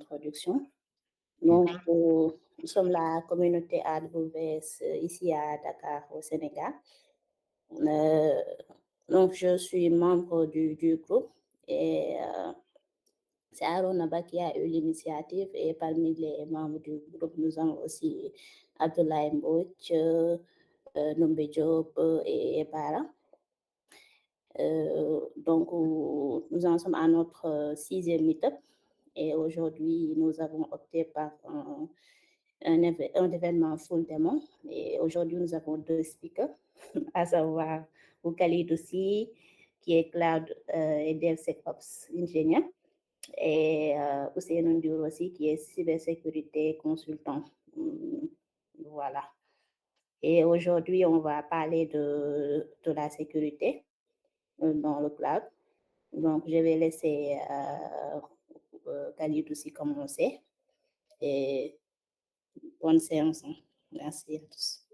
introduction. Donc, nous sommes la communauté AWS ici à Dakar, au Sénégal. Donc, je suis membre du groupe et c'est Aaron Naba qui a eu l'initiative et parmi les membres du groupe, nous avons aussi Abdoulaye Mbouch, Nombe Diop et Bara. Donc, nous en sommes à notre 6e meet-up et aujourd'hui, nous avons opté par un événement full démon. Et aujourd'hui, nous avons 2 speakers, à savoir Khalid aussi, qui est Cloud et DevSecOps ingénieur, et Ousseynou Ndour aussi, qui est cybersécurité consultant. Voilà. Et aujourd'hui, on va parler de la sécurité dans le cloud. Donc, je vais laisser Khalid aussi commencer. Et bonne séance. Merci à tous.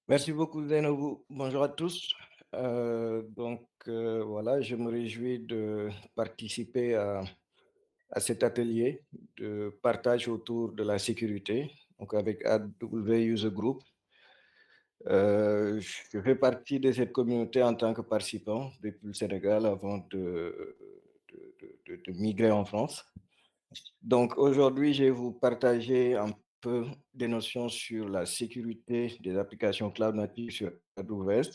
Merci beaucoup, Zainabou. Bonjour à tous. Voilà, je me réjouis de participer à cet atelier de partage autour de la sécurité, donc avec AW User Group. Je fais partie de cette communauté en tant que participant depuis le Sénégal avant de migrer en France. Donc aujourd'hui, je vais vous partager un peu des notions sur la sécurité des applications cloud natives sur AWS.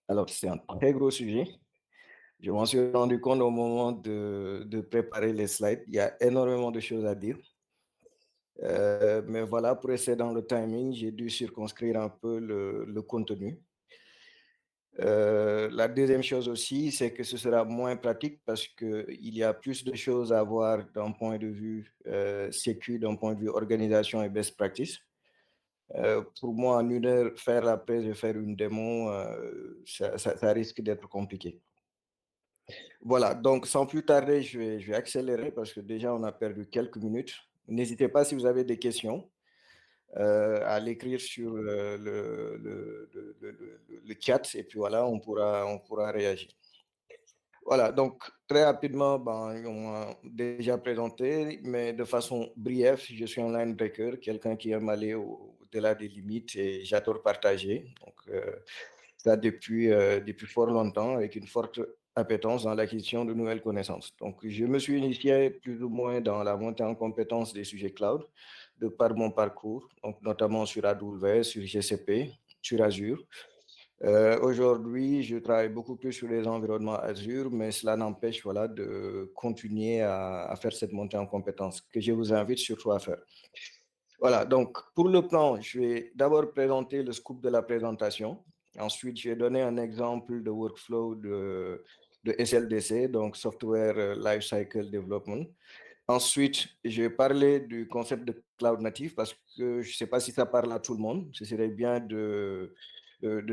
Alors, c'est un très gros sujet. Je m'en suis rendu compte au moment de préparer les slides. Il y a énormément de choses à dire. Mais voilà, pour rester dans le timing, j'ai dû circonscrire un peu le contenu. La deuxième chose aussi, c'est que ce sera moins pratique parce qu'il y a plus de choses à voir d'un point de vue sécu, d'un point de vue organisation et best practice. Pour moi, en 1 heure, faire la presse et faire une démo, ça risque d'être compliqué. Voilà, donc sans plus tarder, je vais accélérer parce que déjà, on a perdu quelques minutes. N'hésitez pas si vous avez des questions à l'écrire sur le chat et puis voilà, on pourra réagir. Voilà, donc très rapidement, on m'a déjà présenté, mais de façon brève, je suis un linebreaker, quelqu'un qui aime aller au-delà des limites et j'adore partager. Donc, ça depuis fort longtemps, avec une forte appétence dans l'acquisition de nouvelles connaissances. Donc, je me suis initié plus ou moins dans la montée en compétence des sujets cloud, de par mon parcours, donc notamment sur AWS, sur GCP, sur Azure. Aujourd'hui, je travaille beaucoup plus sur les environnements Azure, mais cela n'empêche voilà, de continuer à faire cette montée en compétences que je vous invite surtout à faire. Voilà, donc pour le plan, je vais d'abord présenter le scoop de la présentation. Ensuite, je vais donner un exemple de workflow de SLDC, donc Software Lifecycle Development. Ensuite, je vais parler du concept de cloud native parce que je ne sais pas si ça parle à tout le monde. Ce serait bien de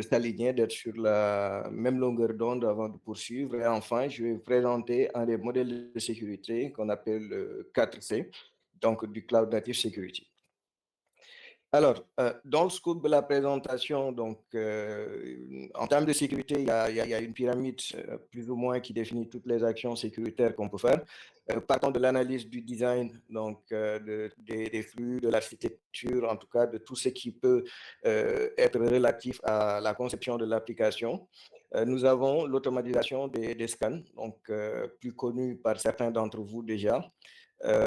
s'aligner, d'être sur la même longueur d'onde avant de poursuivre. Et enfin, je vais vous présenter un des modèles de sécurité qu'on appelle le 4C, donc du Cloud Native Security. Alors, dans le scope de la présentation, donc, en termes de sécurité, il y a une pyramide plus ou moins qui définit toutes les actions sécuritaires qu'on peut faire. Partant de l'analyse du design, donc des flux, de l'architecture, en tout cas de tout ce qui peut être relatif à la conception de l'application. Nous avons l'automatisation des scans, donc plus connue par certains d'entre vous déjà.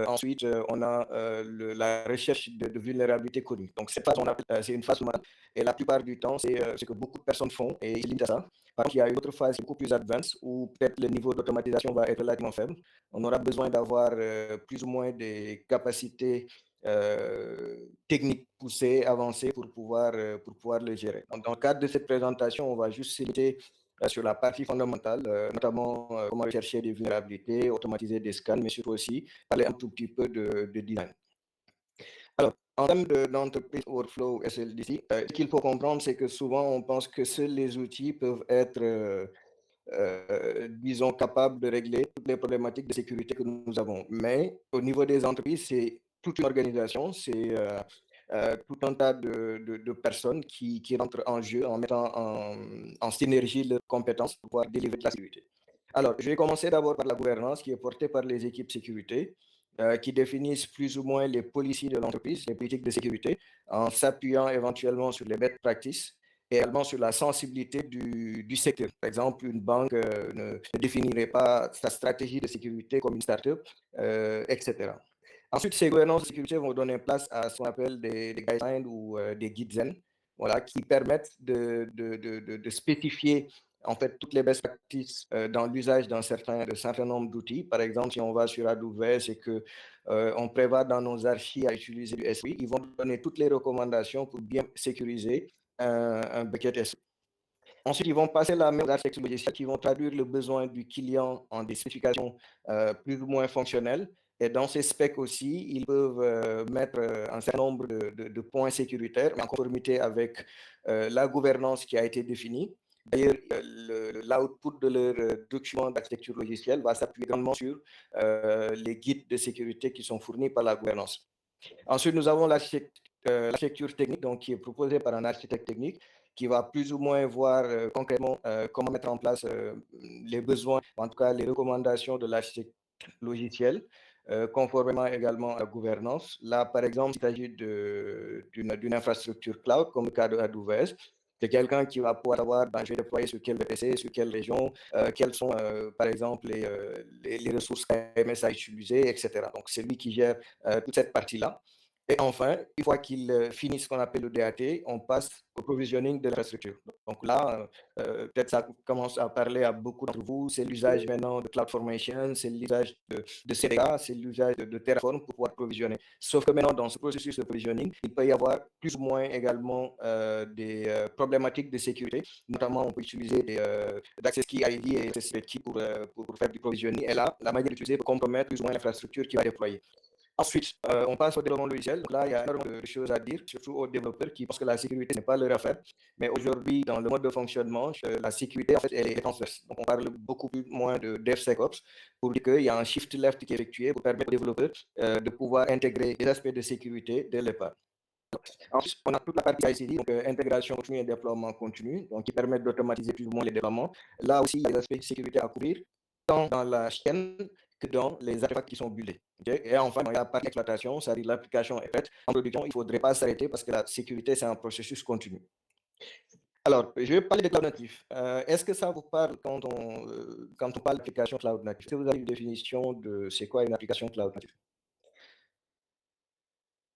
Ensuite, on a la recherche de vulnérabilités connues. Donc, cette phase, c'est une phase normale. Et la plupart du temps, c'est ce que beaucoup de personnes font et ils se limitent à ça. Par contre, il y a une autre phase beaucoup plus advanced où peut-être le niveau d'automatisation va être relativement faible. On aura besoin d'avoir plus ou moins des capacités techniques poussées, avancées pour pouvoir le gérer. Donc, dans le cadre de cette présentation, on va juste citer sur la partie fondamentale, notamment comment rechercher des vulnérabilités, automatiser des scans, mais surtout aussi parler un tout petit peu de design. Alors, en termes d'entreprise workflow SLDC, ce qu'il faut comprendre, c'est que souvent on pense que seuls les outils peuvent être, disons, capables de régler toutes les problématiques de sécurité que nous avons. Mais au niveau des entreprises, c'est toute une organisation, c'est tout un tas de personnes qui rentrent en jeu en mettant en synergie leurs compétences pour pouvoir délivrer de la sécurité. Alors, je vais commencer d'abord par la gouvernance qui est portée par les équipes sécurité, qui définissent plus ou moins les policiers de l'entreprise, les politiques de sécurité, en s'appuyant éventuellement sur les best practices et également sur la sensibilité du secteur. Par exemple, une banque ne définirait pas sa stratégie de sécurité comme une start-up, etc. Ensuite, ces gouvernances de sécurité vont donner place à ce qu'on appelle des guidelines ou des guides zen, voilà, qui permettent de spécifier en fait toutes les best practices dans l'usage d'un certain nombre d'outils. Par exemple, si on va sur AWS et que on prévoit dans nos archives à utiliser du S3, ils vont donner toutes les recommandations pour bien sécuriser un bucket S3. Ensuite, ils vont passer la même architecture logicielle qui vont traduire le besoin du client en des spécifications plus ou moins fonctionnelles. Et dans ces specs aussi, ils peuvent mettre un certain nombre de points sécuritaires en conformité avec la gouvernance qui a été définie. D'ailleurs, l'output de leur document d'architecture logicielle va s'appuyer grandement sur les guides de sécurité qui sont fournis par la gouvernance. Ensuite, nous avons l'architecture technique, donc, qui est proposée par un architecte technique qui va plus ou moins voir concrètement comment mettre en place les besoins, en tout cas les recommandations de l'architecte logiciel, conformément également à la gouvernance. Là, par exemple, il s'agit d'une infrastructure cloud, comme le cas de AWS. C'est quelqu'un qui va pouvoir savoir, ben, je vais déployer sur quel VPC, sur quelle région, quelles sont, par exemple, les ressources AMS à utiliser, etc. Donc, c'est lui qui gère toute cette partie-là. Et enfin, une fois qu'il finit ce qu'on appelle le DAT, on passe au provisioning de l'infrastructure. Donc là, peut-être ça commence à parler à beaucoup d'entre vous, c'est l'usage maintenant de CloudFormation, c'est l'usage de CDK, c'est l'usage de Terraform pour pouvoir provisionner. Sauf que maintenant, dans ce processus de provisioning, il peut y avoir plus ou moins également des problématiques de sécurité. Notamment, on peut utiliser d'Access Key ID et Access Key pour faire du provisioning. Et là, la manière d'utiliser peut compromettre plus ou moins l'infrastructure qui va déployer. Ensuite, on passe au développement logiciel. Donc là, il y a énormément de choses à dire, surtout aux développeurs qui pensent que la sécurité n'est pas leur affaire. Mais aujourd'hui, dans le mode de fonctionnement, la sécurité, en fait, elle est transverse. Donc, on parle beaucoup plus, moins de DevSecOps pour dire qu'il y a un shift left qui est effectué pour permettre aux développeurs de pouvoir intégrer des aspects de sécurité dès le départ. Ensuite, on a toute la partie ICD, donc intégration continue et déploiement continu, donc qui permet d'automatiser plus ou moins les déploiements. Là aussi, il y a des aspects de sécurité à couvrir, tant dans la chaîne que dans les artefacts qui sont buildés. Okay? Et enfin, il y a la partie exploitation, c'est-à-dire l'application est faite. En production, il ne faudrait pas s'arrêter parce que la sécurité, c'est un processus continu. Alors, je vais parler de cloud natif. Est-ce que ça vous parle quand on parle d'application cloud native? Est-ce que vous avez une définition de c'est quoi une application cloud native?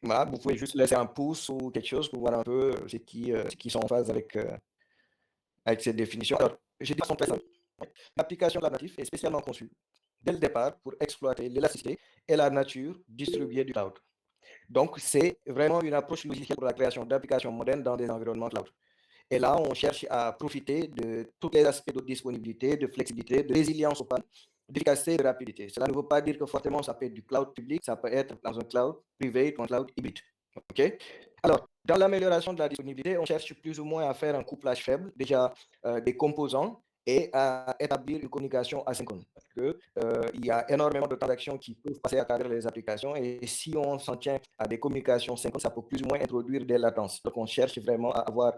Voilà, vous pouvez juste laisser un pouce ou quelque chose pour voir un peu qui sont en phase avec cette définition. Alors, j'ai dit de façon très simple. L'application cloud native est spécialement conçue dès le départ pour exploiter l'élasticité et la nature distribuée du cloud. Donc, c'est vraiment une approche logicielle pour la création d'applications modernes dans des environnements cloud. Et là, on cherche à profiter de tous les aspects de disponibilité, de flexibilité, de résilience au panne, d'efficacité et de rapidité. Cela ne veut pas dire que forcément ça peut être du cloud public, ça peut être dans un cloud privé ou un cloud hybride. OK? Alors, dans l'amélioration de la disponibilité, on cherche plus ou moins à faire un couplage faible, déjà des composants, et à établir une communication asynchrone. Parce qu'il y a énormément de transactions qui peuvent passer à travers les applications, et si on s'en tient à des communications synchrones, ça peut plus ou moins introduire des latences. Donc, on cherche vraiment à avoir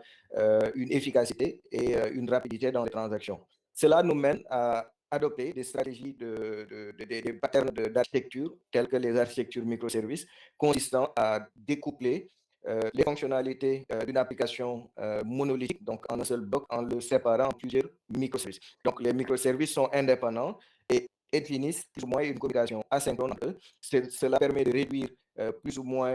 une efficacité et une rapidité dans les transactions. Cela nous mène à adopter des stratégies des patterns d'architecture, tels que les architectures microservices, consistant à découpler les fonctionnalités d'une application monolithique, donc en un seul bloc, en le séparant en plusieurs microservices. Donc, les microservices sont indépendants et définissent plus ou moins une communication asynchrone entre eux. Cela permet de réduire plus ou moins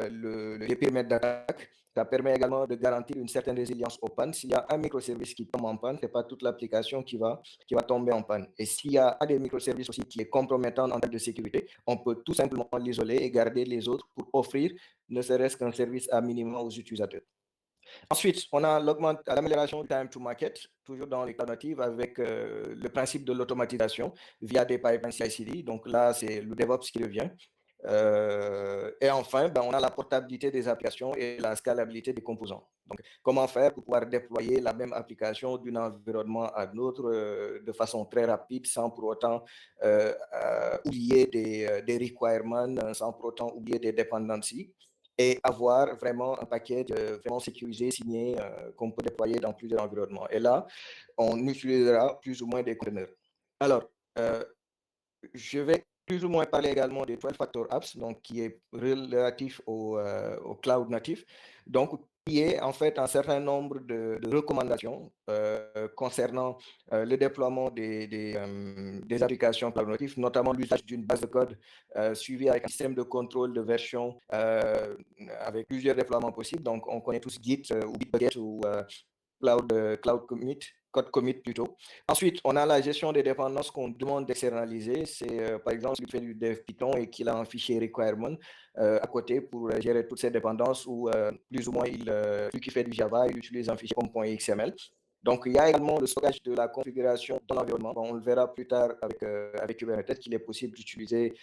les périmètres d'attaque. Ça permet également de garantir une certaine résilience aux pannes. S'il y a un microservice qui tombe en panne, ce n'est pas toute l'application qui va tomber en panne. Et s'il y a un des microservices aussi qui est compromettant en termes de sécurité, on peut tout simplement l'isoler et garder les autres pour offrir ne serait-ce qu'un service à minimum aux utilisateurs. Ensuite, on a l'amélioration du time to market, toujours dans les cloud natives, avec le principe de l'automatisation via des pipelines CI/CD. Donc là, c'est le DevOps qui revient. Et enfin, on a la portabilité des applications et la scalabilité des composants. Donc, comment faire pour pouvoir déployer la même application d'un environnement à l'autre de façon très rapide, sans pour autant oublier des requirements, sans pour autant oublier des dependencies, et avoir vraiment un paquet vraiment sécurisé, signé, qu'on peut déployer dans plusieurs environnements. Et là, on utilisera plus ou moins des conteneurs. Alors, je vais plus ou moins parler également des 12 Factor Apps, donc qui est relatif au cloud natif, donc qui est en fait un certain nombre de recommandations concernant le déploiement des applications cloud natif, notamment l'usage d'une base de code suivie avec un système de contrôle de version avec plusieurs déploiements possibles. Donc, on connaît tous Git ou Bitbucket ou Cloud Commit, Code Commit plutôt. Ensuite, on a la gestion des dépendances qu'on demande d'externaliser. C'est par exemple, s'il fait du dev Python et qu'il a un fichier requirement à côté pour gérer toutes ces dépendances ou plus ou moins, celui qui fait du Java, il utilise un fichier comme .xml. Donc, il y a également le stockage de la configuration dans l'environnement. Bon, on le verra plus tard avec Kubernetes qu'il est possible d'utiliser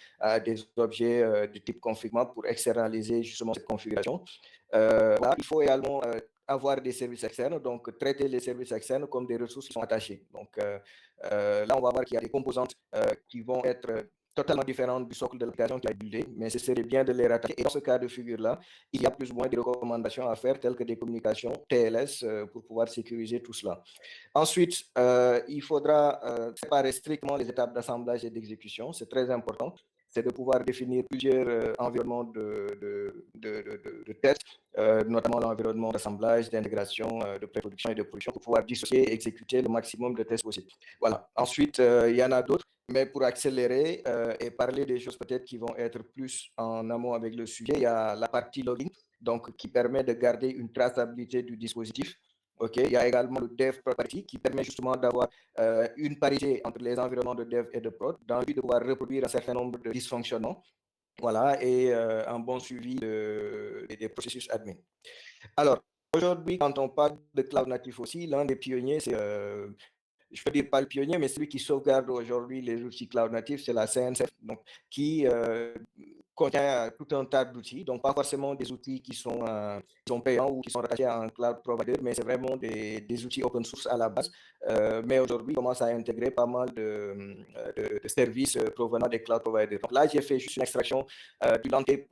des objets de type config.map pour externaliser justement cette configuration. Voilà, il faut également avoir des services externes, donc traiter les services externes comme des ressources qui sont attachées. Donc là, on va voir qu'il y a des composantes qui vont être totalement différentes du socle de l'application qui a buildé, mais ce serait bien de les rattacher. Et dans ce cas de figure-là, il y a plus ou moins des recommandations à faire, telles que des communications TLS pour pouvoir sécuriser tout cela. Ensuite, il faudra séparer strictement les étapes d'assemblage et d'exécution. C'est très important. C'est de pouvoir définir plusieurs environnements de tests, notamment l'environnement d'assemblage, d'intégration, de pré-production et de production, pour pouvoir dissocier et exécuter le maximum de tests possibles. Voilà. Ensuite, il y en a d'autres, mais pour accélérer et parler des choses peut-être qui vont être plus en amont avec le sujet, il y a la partie logging, donc qui permet de garder une traçabilité du dispositif. OK, il y a également le dev parity qui permet justement d'avoir une parité entre les environnements de dev et de prod dans le but de pouvoir reproduire un certain nombre de dysfonctionnements. Voilà, et un bon suivi des processus admin. Alors, aujourd'hui, quand on parle de cloud natif aussi, l'un des pionniers, c'est je peux dire pas le pionnier, mais celui qui sauvegarde aujourd'hui les outils cloud natifs, c'est la CNCF, donc, qui contient tout un tas d'outils, donc pas forcément des outils qui sont payants ou qui sont rattachés à un cloud provider, mais c'est vraiment des outils open source à la base. Mais aujourd'hui, commence à intégrer pas mal de services provenant des cloud providers. Donc là, j'ai fait juste une extraction du landscape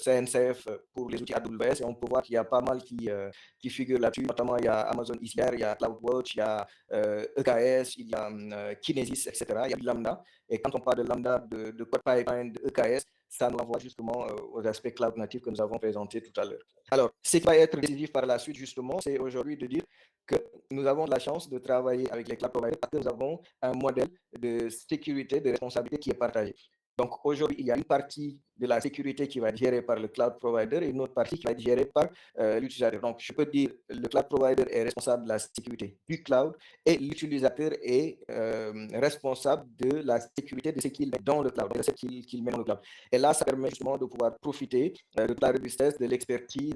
CNCF pour les outils AWS et on peut voir qu'il y a pas mal qui figurent là-dessus. Notamment, il y a Amazon ECR, il y a CloudWatch, il y a EKS, il y a Kinesis, etc. Il y a du Lambda. Et quand on parle de Lambda, de Code Pipeline, de EKS, ça nous renvoie justement aux aspects cloud natifs que nous avons présentés tout à l'heure. Alors, ce qui va être décisif par la suite, justement, c'est aujourd'hui de dire que nous avons la chance de travailler avec les cloud providers parce que nous avons un modèle de sécurité, de responsabilité qui est partagé. Donc aujourd'hui, il y a une partie de la sécurité qui va être gérée par le cloud provider et une autre partie qui va être gérée par l'utilisateur. Donc je peux dire le cloud provider est responsable de la sécurité du cloud et l'utilisateur est responsable de la sécurité de ce qu'il met dans le cloud, de ce qu'il met dans le cloud. Et là, ça permet justement de pouvoir profiter de la robustesse, de l'expertise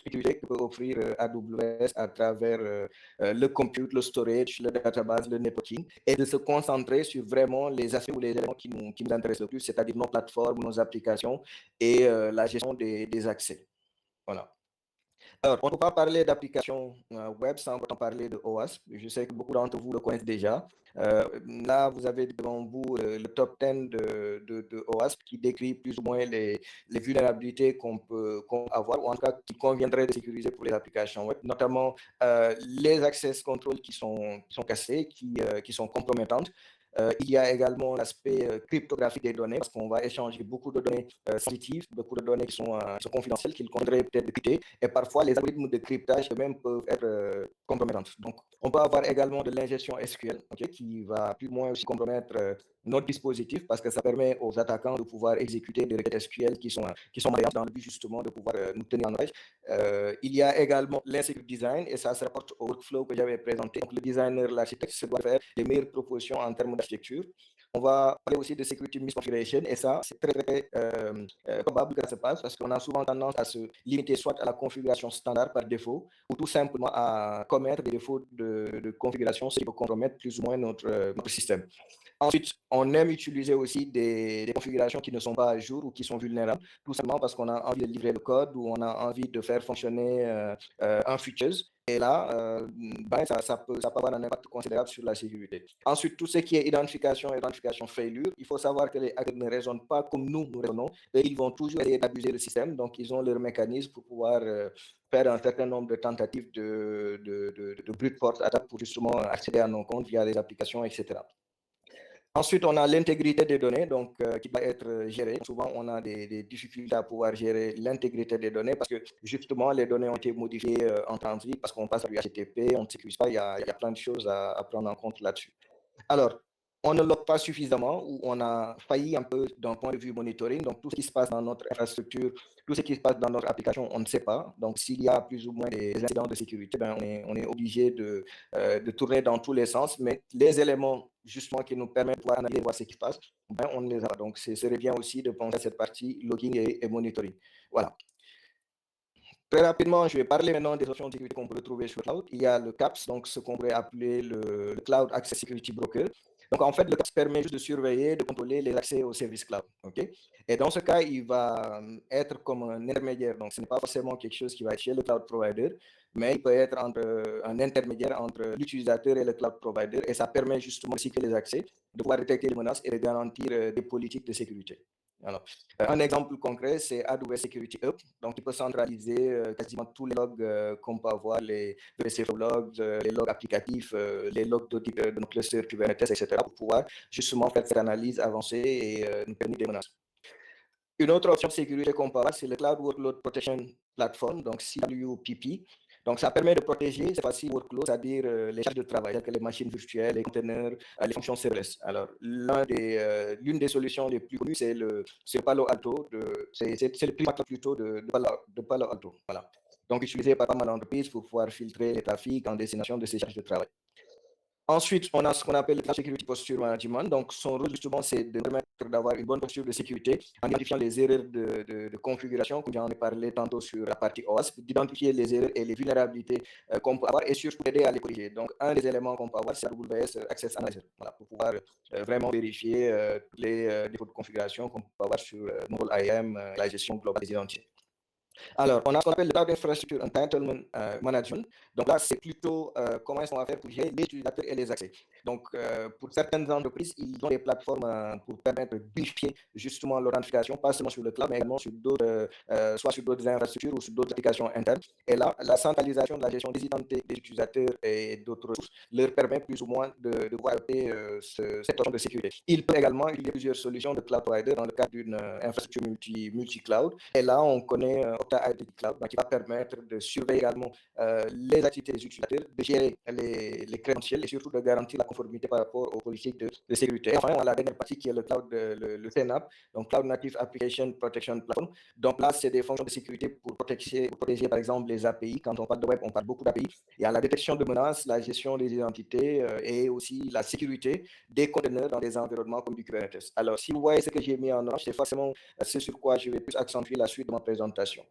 sécurité que peut offrir AWS à travers le compute, le storage, le database, le networking, et de se concentrer sur vraiment les aspects ou les éléments qui nous intéressent le plus, c'est-à-dire nos plateformes, nos applications et la gestion des accès. Voilà. Alors, on ne peut pas parler d'application web sans parler de OWASP. Je sais que beaucoup d'entre vous le connaissent déjà. Là, vous avez devant vous le top 10 de OWASP qui décrit plus ou moins les vulnérabilités qu'on peut avoir, ou en tout cas qui conviendrait de sécuriser pour les applications web, notamment les access control qui sont cassés, qui sont compromettantes. Il y a également l'aspect cryptographique des données, parce qu'on va échanger beaucoup de données sensitives, beaucoup de données qui sont confidentielles, qu'il conviendrait peut-être de quitter. Et parfois, les algorithmes de cryptage eux-mêmes peuvent être compromettantes. Donc, on peut avoir également de l'ingestion SQL, okay, qui va plus ou moins aussi compromettre notre dispositif, parce que ça permet aux attaquants de pouvoir exécuter des requêtes SQL qui sont malveillantes dans le but justement de pouvoir nous tenir en otage. Il y a également l'insecure design, et ça se rapporte au workflow que j'avais présenté. Donc, le designer, l'architecte, se doit faire les meilleures propositions en termes d'architecture. On va parler aussi de security misconfiguration, et ça, c'est très probable que ça se passe, parce qu'on a souvent tendance à se limiter soit à la configuration standard par défaut, ou tout simplement à commettre des défauts de configuration, ce qui peut compromettre plus ou moins notre système. Ensuite, on aime utiliser aussi des configurations qui ne sont pas à jour ou qui sont vulnérables, tout simplement parce qu'on a envie de livrer le code ou on a envie de faire fonctionner un feature. Et là, ça peut avoir un impact considérable sur la sécurité. Ensuite, tout ce qui est identification failure, il faut savoir que les hackers ne raisonnent pas comme nous raisonnons, et ils vont toujours essayer d'abuser le système, donc ils ont leur mécanisme pour pouvoir faire un certain nombre de tentatives de brute force attaque pour justement accéder à nos comptes via des applications, etc. Ensuite, on a l'intégrité des données, donc qui va être gérée. Souvent, on a des difficultés à pouvoir gérer l'intégrité des données parce que justement, les données ont été modifiées en transit parce qu'on passe par HTTP, on ne sécurise pas, il y a plein de choses à prendre en compte là-dessus. Alors, on ne log pas suffisamment ou on a failli un peu d'un point de vue monitoring. Donc, tout ce qui se passe dans notre infrastructure, tout ce qui se passe dans notre application, on ne sait pas. Donc, s'il y a plus ou moins des incidents de sécurité, ben, on est obligé de tourner dans tous les sens. Mais les éléments, justement, qui nous permettent de pouvoir analyser, voir ce qui se passe, ben, on ne les a pas. Donc, ce serait bien aussi de penser à cette partie logging et monitoring. Voilà. Très rapidement, je vais parler maintenant des options de sécurité qu'on peut retrouver sur le cloud. Il y a le CAPS, donc ce qu'on pourrait appeler le Cloud Access Security Broker. Donc, en fait, le CAPS permet juste de surveiller, de contrôler les accès aux services cloud. Okay? Et dans ce cas, il va être comme un intermédiaire. Donc, ce n'est pas forcément quelque chose qui va être chez le cloud provider, mais il peut être un intermédiaire entre l'utilisateur et le cloud provider. Et ça permet justement aussi que les accès, de pouvoir détecter les menaces et de garantir des politiques de sécurité. Alors, un exemple concret, c'est AWS Security Hub. Donc, il peut centraliser quasiment tous les logs qu'on peut avoir, les VCF logs, les logs applicatifs, les logs d'audit de nos clusters Kubernetes, etc., pour pouvoir justement faire cette analyse avancée et nous permettre des menaces. Une autre option de sécurité qu'on peut avoir, c'est le Cloud Workload Protection Platform, donc CWPP. Donc, ça permet de protéger cette fois-ci workload, c'est-à-dire les charges de travail, telles que les machines virtuelles, les containers, les fonctions serverless. Alors, l'une des solutions les plus connues, c'est le Palo Alto, c'est le Prisma plutôt de Palo Alto. Voilà. Donc, utilisé par pas mal d'entreprises pour pouvoir filtrer les trafics en destination de ces charges de travail. Ensuite, on a ce qu'on appelle la Security Posture Management. Donc, son rôle, justement, c'est de permettre d'avoir une bonne posture de sécurité en identifiant les erreurs de configuration, comme j'en ai parlé tantôt sur la partie OWASP, d'identifier les erreurs et les vulnérabilités qu'on peut avoir et surtout aider à les corriger. Donc, un des éléments qu'on peut avoir, c'est AWS Access Analyzer, voilà, pour pouvoir vraiment vérifier les défauts de configuration qu'on peut avoir sur nos rôles IAM, la gestion globale des identités. Alors, on a ce qu'on appelle le Cloud Infrastructure Entitlement Management. Donc là, c'est plutôt comment est-ce qu'on va faire pour gérer les utilisateurs et les accès. Donc, pour certaines entreprises, ils ont des plateformes pour permettre de vérifier justement leur identification, pas seulement sur le cloud, mais également sur d'autres, soit sur d'autres infrastructures ou sur d'autres applications internes. Et là, la centralisation de la gestion des identités des utilisateurs et d'autres ressources leur permet plus ou moins de pouvoir adopter cette option de sécurité. Il peut également utiliser plusieurs solutions de cloud provider dans le cadre d'une infrastructure multi-cloud. Et là, on connaît Okta Identity Cloud, qui va permettre de surveiller également les activités des utilisateurs, de gérer les crédentiels et surtout de garantir la conformité par rapport aux politiques de sécurité. Et enfin, on a la dernière partie qui est le cloud, le CNAP, donc Cloud Native Application Protection Platform. Donc là, c'est des fonctions de sécurité pour protéger par exemple les API. Quand on parle de web, on parle beaucoup d'API. Il y a la détection de menaces, la gestion des identités et aussi la sécurité des conteneurs dans des environnements comme du Kubernetes. Alors, si vous voyez ce que j'ai mis en orange, c'est forcément ce sur quoi je vais plus accentuer la suite de ma présentation.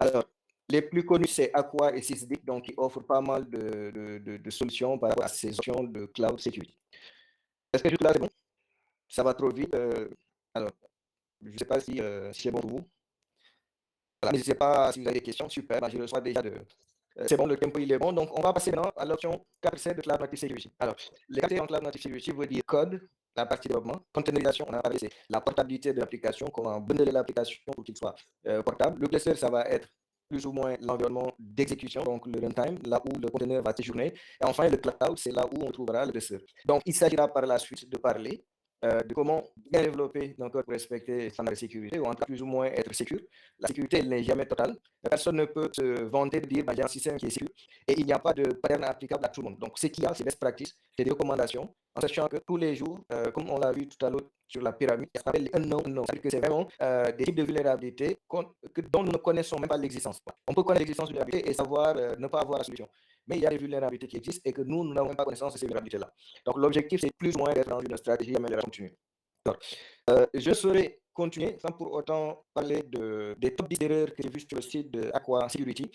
Alors, les plus connus, c'est Aqua et Sysdig, donc qui offrent pas mal de solutions par rapport à ces options de cloud security. Est-ce que jusque-là, c'est bon? Ça va trop vite. Alors, je ne sais pas si c'est bon pour vous. Voilà, n'hésitez pas si vous avez des questions. Super, je reçois déjà c'est bon, le tempo il est bon. Donc, on va passer maintenant à l'option 4C de Cloud Native Security. Alors, les 4C en Cloud Native Security veut dire code, la partie développement, containerisation, on a parlé, c'est la portabilité de l'application, comment bundler l'application pour qu'il soit portable. Le cluster, ça va être plus ou moins l'environnement d'exécution, donc le runtime, là où le conteneur va séjourner. Et enfin, le cloud, c'est là où on trouvera le cluster. Donc, il s'agira par la suite de parler de comment bien développer un code pour respecter les standards de sécurité ou en tout cas plus ou moins être sécure. La sécurité, elle n'est jamais totale. Personne ne peut se vanter de dire bah, j'ai un système qui est sécure et il n'y a pas de pattern applicable à tout le monde. Donc, ce qu'il y a, c'est best practice, c'est des recommandations, en sachant que tous les jours, comme on l'a vu tout à l'heure sur la pyramide, ça s'appelle les unknown. C'est-à-dire que c'est vraiment des types de vulnérabilités dont nous ne connaissons même pas l'existence. On peut connaître l'existence de vulnérabilité et savoir ne pas avoir la solution. Mais il y a des vulnérabilités qui existent et que nous n'avons même pas connaissance de ces vulnérabilités-là. Donc, l'objectif, c'est plus ou moins d'être dans une stratégie d'amélioration continue. Je saurais continuer sans pour autant parler des top 10 erreurs que j'ai vues sur le site de Aqua Security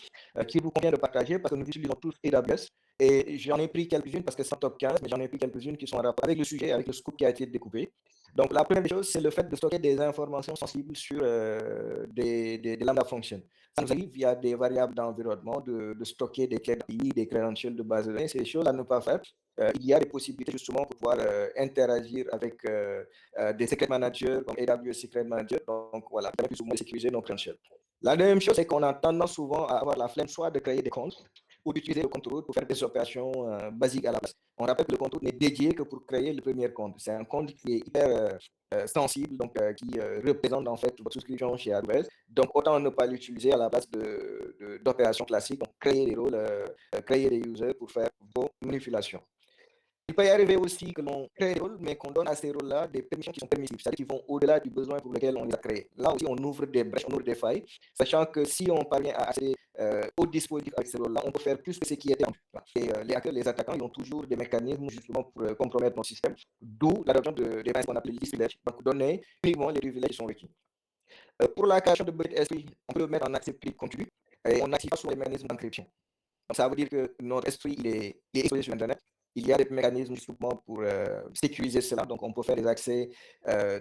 qui vous convient de partager parce que nous utilisons tous AWS et j'en ai pris quelques-unes parce que c'est en top 15, mais j'en ai pris quelques-unes qui sont en rapport avec le sujet, avec le scoop qui a été découpé. Donc, la première chose, c'est le fait de stocker des informations sensibles sur des lambda functions. Ça nous arrive via des variables d'environnement de stocker des clés d'API, des credentials de base de données. C'est des choses à ne pas faire. Il y a des possibilités justement pour pouvoir interagir avec des secret managers comme AWS Secret Manager. Donc, voilà, plus ou moins sécuriser nos credentials. La deuxième chose, c'est qu'on a tendance souvent à avoir la flemme soit de créer des comptes, ou d'utiliser le compte route pour faire des opérations basiques à la place. On rappelle que le compte route n'est dédié que pour créer le premier compte. C'est un compte qui est hyper sensible, donc qui représente en fait votre souscription chez AWS. Donc, autant ne pas l'utiliser à la place d'opérations classiques, donc créer des rôles, créer des users pour faire vos manipulations. Il peut y arriver aussi que l'on crée des rôles, mais qu'on donne à ces rôles-là des permissions qui sont permissibles, c'est-à-dire qui vont au-delà du besoin pour lequel on les a créés. Là aussi, on ouvre des brèches, on ouvre des failles, sachant que si on parvient à accéder au dispositif avec ces rôles-là, on peut faire plus que ce qui est attendu. Et les hackers, les attaquants, ils ont toujours des mécanismes justement pour compromettre nos systèmes, d'où l'adoption des principes qu'on appelle les privilèges, donc donner uniquement les privilèges qui sont requis. Pour la création de bucket S3, on peut le mettre en accès public continu et on n'active pas sur les mécanismes d'encryption. Donc, ça veut dire que notre S3 il est exposé sur Internet. Il y a des mécanismes justement pour sécuriser cela. Donc, on peut faire des accès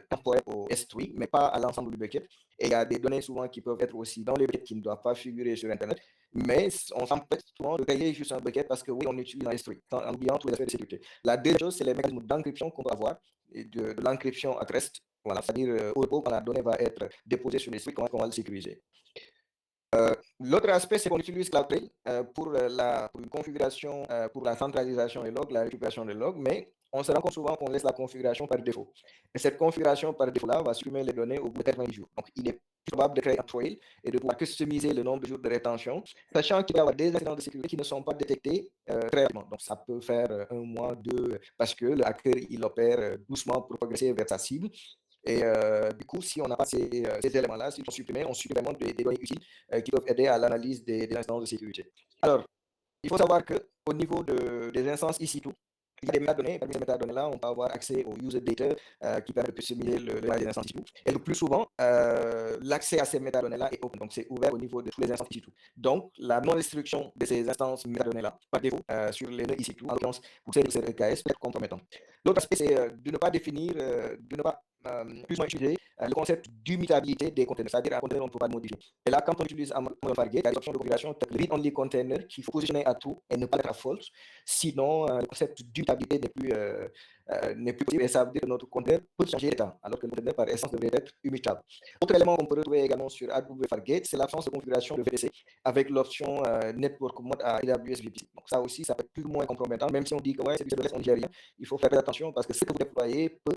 temporaires au S3, mais pas à l'ensemble du bucket. Et il y a des données souvent qui peuvent être aussi dans les buckets qui ne doivent pas figurer sur Internet. Mais on s'empêche souvent de créer juste un bucket parce que oui, on utilise un S3 en oubliant tous les aspects de sécurité. La deuxième chose, c'est les mécanismes d'encryption qu'on peut avoir, et de l'encryption at rest. Voilà, c'est-à-dire au repos, quand la donnée va être déposée sur l'S3, comment on va le sécuriser. L'autre aspect, c'est qu'on utilise CloudTrail pour une configuration, pour la centralisation des logs, la récupération des logs, mais on se rend compte souvent qu'on laisse la configuration par défaut. Et cette configuration par défaut-là va supprimer les données au bout de 90 jours. Donc, il est probable de créer un trail et de pouvoir customiser le nombre de jours de rétention, sachant qu'il va y avoir des incidents de sécurité qui ne sont pas détectés très rapidement. Donc, ça peut faire un mois, deux, parce que le hacker, il opère doucement pour progresser vers sa cible. Et du coup, si on n'a pas ces éléments-là, s'ils sont supprimés, on supprime vraiment des données utiles qui peuvent aider à l'analyse des instances de sécurité. Alors, il faut savoir qu'au niveau des instances EC2, il y a des métadonnées. Parmi ces métadonnées-là, on peut avoir accès au user data qui permet de customiser le des instances EC2. Et le plus souvent, l'accès à ces métadonnées-là est open. Donc, c'est ouvert au niveau de tous les instances EC2. Donc, la non-restriction de ces instances métadonnées-là, par défaut, sur les nœuds EC2, en l'occurrence, pour ces EKS, peut être compromettant. L'autre aspect, c'est de ne pas définir, de ne pas plus ou moins utiliser le concept d'immutabilité des conteneurs, c'est-à-dire un conteneur on ne peut pas le modifier. Et là, quand on utilise Amazon Fargate, il y a des options de configuration telles que le read-only container qu'il faut positionner à true et ne pas mettre à false. Sinon, le concept d'immutabilité n'est plus possible et ça veut dire que notre conteneur peut changer d'état, alors que le conteneur par essence devrait être immutable. Autre élément qu'on peut retrouver également sur AWS Fargate, c'est l'absence de configuration de VPC avec l'option Network Mode à AWS VPC. Donc ça aussi, ça peut être plus ou moins compromettant, même si on dit que ouais, c'est du serverless, on ne gère rien. Il faut faire attention parce que ce que vous déployez peut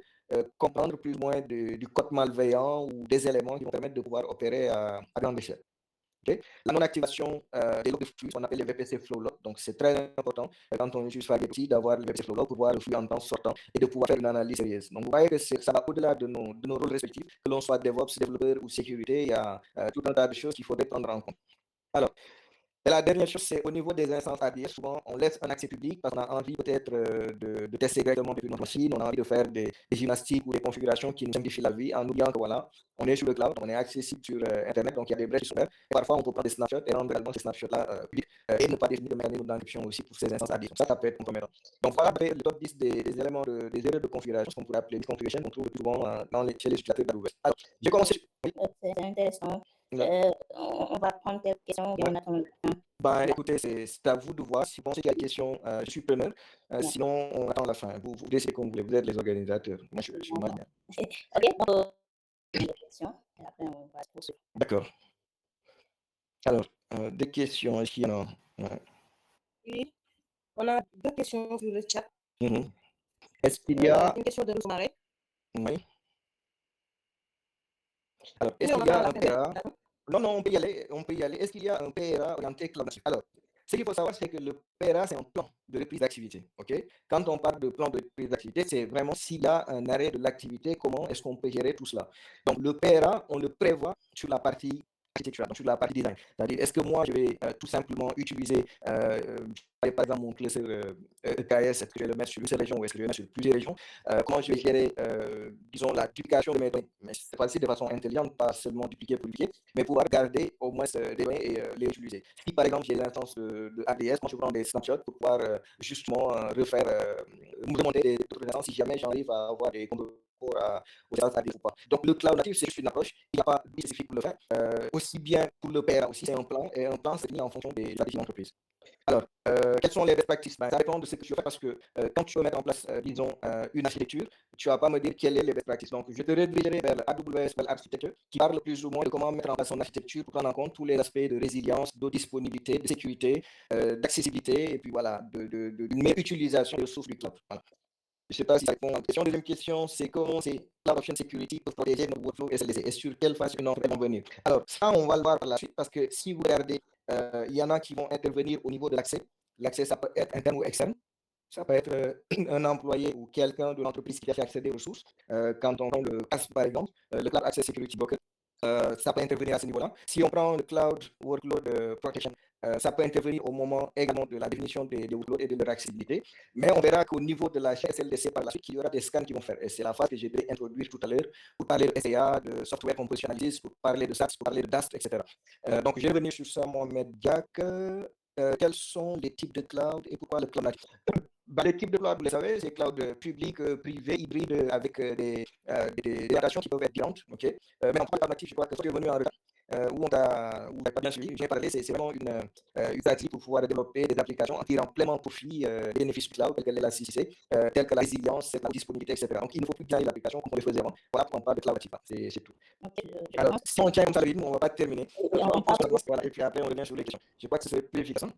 comprendre plus ou moins du code malveillant ou des éléments qui vont permettre de pouvoir opérer à grande échelle. Okay? La non-activation des logs de flux, on appelle les VPC flow logs. Donc, c'est très important quand on utilise Fargate d'avoir le VPC flow log pour voir le flux entrant, sortant et de pouvoir faire une analyse sérieuse. Donc, vous voyez que ça va au-delà de nos rôles respectifs, que l'on soit DevOps, développeur ou sécurité, il y a tout un tas de choses qu'il faudrait prendre en compte. Alors, et la dernière chose, c'est au niveau des instances ADS, souvent on laisse un accès public parce qu'on a envie peut-être de tester directement depuis notre machine, on a envie de faire des gymnastiques ou des configurations qui nous simplifient la vie en oubliant que voilà, on est sur le cloud, on est accessible sur Internet, donc il y a des brèches qui sont ouvertes. Et parfois, on peut prendre des snapshots et rendre également ces snapshots-là publics et ne pas définir de mécanisme d'encryption aussi pour ces instances ADS. Donc ça peut être compromettant. Donc voilà le top 10 des éléments, des erreurs de configuration, ce qu'on pourrait appeler misconfiguration, qu'on trouve souvent chez les utilisateurs d'AWS. Alors, j'ai commencé. Oui. C'est intéressant. On va prendre quelques questions. Ouais. On attend. Ben, écoutez, c'est à vous de voir. Si vous pensez qu'il y a des questions, je suis preneur. Sinon, on attend la fin. Vous décidez comme vous voulez. Vous êtes les organisateurs. Moi, je suis malien. Ok, on des questions. Et après, on va poursuivre. D'accord. Alors, des questions. Est-ce qu'il y en a? Ouais. Oui, on a deux questions sur le chat. Est-ce qu'il y a... Une question de Rosemary. Oui. Alors, est-ce qu'il y a un PRA? Non, on peut y aller. Est-ce qu'il y a un PRA orienté cloud natif? Alors, ce qu'il faut savoir, c'est que le PRA, c'est un plan de reprise d'activité. Okay? Quand on parle de plan de reprise d'activité, c'est vraiment s'il y a un arrêt de l'activité, comment est-ce qu'on peut gérer tout cela? Donc, le PRA, on le prévoit sur la partie architecture, donc sur la partie design. C'est-à-dire, est-ce que moi, je vais tout simplement utiliser, par exemple, mon cluster EKS, est-ce que je vais le mettre sur une seule région ou est-ce que je vais le mettre sur plusieurs régions? Comment je vais gérer, disons, la duplication de mes données? Mais cette fois-ci, de façon intelligente, pas seulement dupliquer pour dupliquer, mais pouvoir garder au moins des données et les utiliser. Si, par exemple, j'ai l'instance de ADS, moi, je prends des snapshots pour pouvoir justement refaire, me demander des autres instances si jamais j'arrive à avoir des au service ADS ou pas. Donc, le cloud native, c'est juste une approche. Il n'y a pas de spécifique pour le faire. Aussi bien pour le PRA aussi, c'est un plan. Et un plan, c'est mis en fonction des stratégies d'entreprise. Alors, quelles sont les best practices? Ça dépend de ce que tu fais parce que quand tu veux mettre en place, disons, une architecture, tu vas pas me dire quelles sont les best practices. Donc, je te redirigerai vers AWS Architecture qui parle plus ou moins de comment mettre en place son architecture pour prendre en compte tous les aspects de résilience, de disponibilité, de sécurité, d'accessibilité et puis voilà, d'une meilleure utilisation des ressources du cloud. Voilà. Je ne sais pas si ça répond à la question. Deuxième question, c'est comment c'est Cloud Option Security pour protéger notre workflow SLDC et sur quelle phase une offre va venir. Alors, ça, on va le voir par la suite parce que si vous regardez, il y en a qui vont intervenir au niveau de l'accès. L'accès, ça peut être interne ou externe. Ça peut être un employé ou quelqu'un de l'entreprise qui a fait accéder aux ressources. Quand on prend le CAS, par exemple, le Cloud Access Security Broker, ça peut intervenir à ce niveau-là. Si on prend le Cloud Workload Protection, ça peut intervenir au moment également de la définition des workloads et de leur accessibilité. Mais on verra qu'au niveau de la chaîne SLDC par la suite, il y aura des scans qui vont faire. Et c'est la phase que je vais introduire tout à l'heure pour parler de SAA, de Software Composition Analysis, pour parler de SATS, pour parler de DAST, etc. Donc, je vais revenir sur ça, Mohamed Diak. Quels sont les types de cloud et pourquoi le cloud natif? Les types de cloud, vous le savez, c'est cloud public, privé, hybride, avec des relations qui peuvent être différentes. Okay? Mais en cloud natif, je crois que ce qui est venu en retard, où on n'a pas bien suivi, j'ai parlé, c'est vraiment une pratique pour pouvoir développer des applications en tirant pleinement profit des bénéfices du cloud, tels que la CCC, tels que la résilience, la disponibilité, etc. Donc, il ne faut plus designer l'application comme on le faisait avant. Voilà pourquoi on parle de cloud natif. C'est tout. Okay, alors, si on tient comme ça le rythme, on ne va pas terminer. Voilà, et puis après, on revient sur les questions. Je crois que c'est plus efficace. Hein?